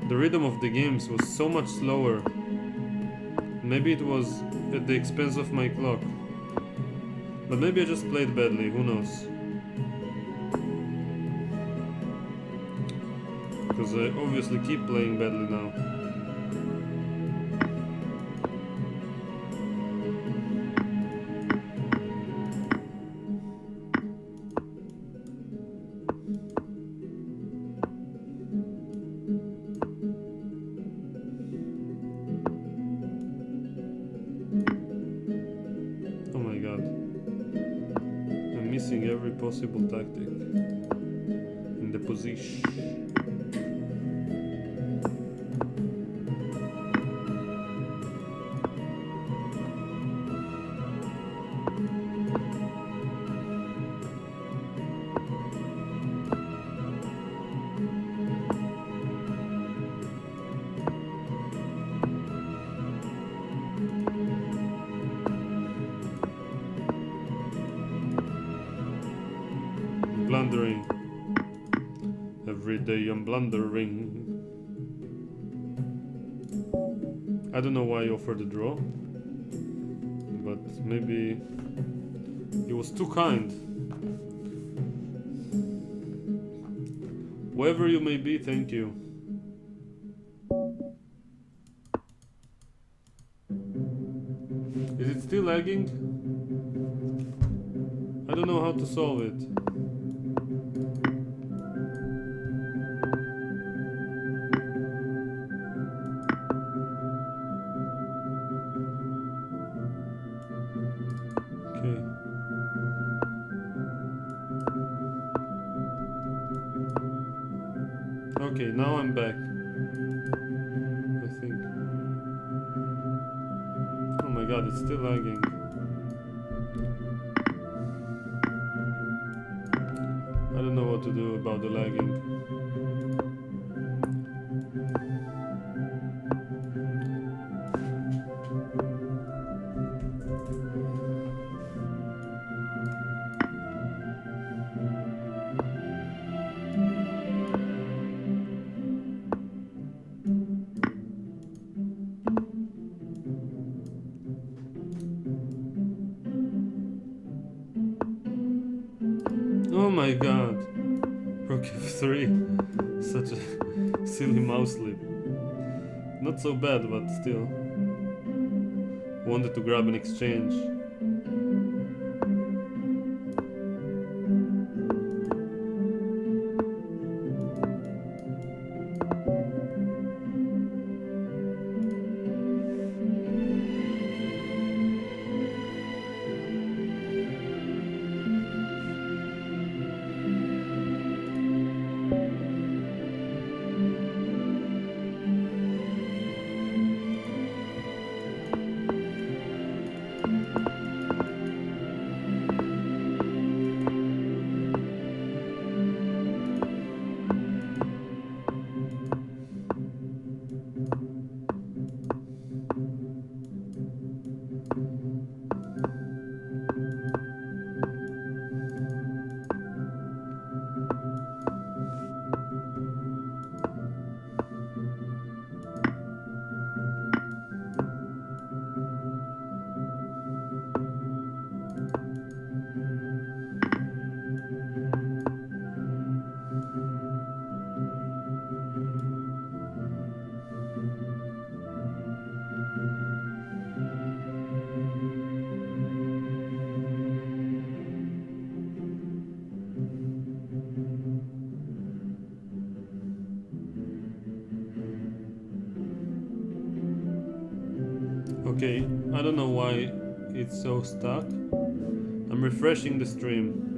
Speaker 1: The rhythm of the games was so much slower. Maybe it was at the expense of my clock. But maybe I just played badly, who knows? Because I obviously keep playing badly now. Oh my god. I'm missing every possible tactic. In the position. Blundering. Every day I'm blundering. I don't know why I offered a draw, but maybe he was too kind. Whoever you may be, thank you. Is it still lagging? I don't know how to solve it. Okay. Okay, now I'm back. I think. Oh my god, it's still lagging. I don't know what to do about the lagging. Oh my god. Rook f3. Such a silly mouse slip. Not so bad, but still. Wanted to grab an exchange. Okay, I don't know why it's so stuck. I'm refreshing the stream.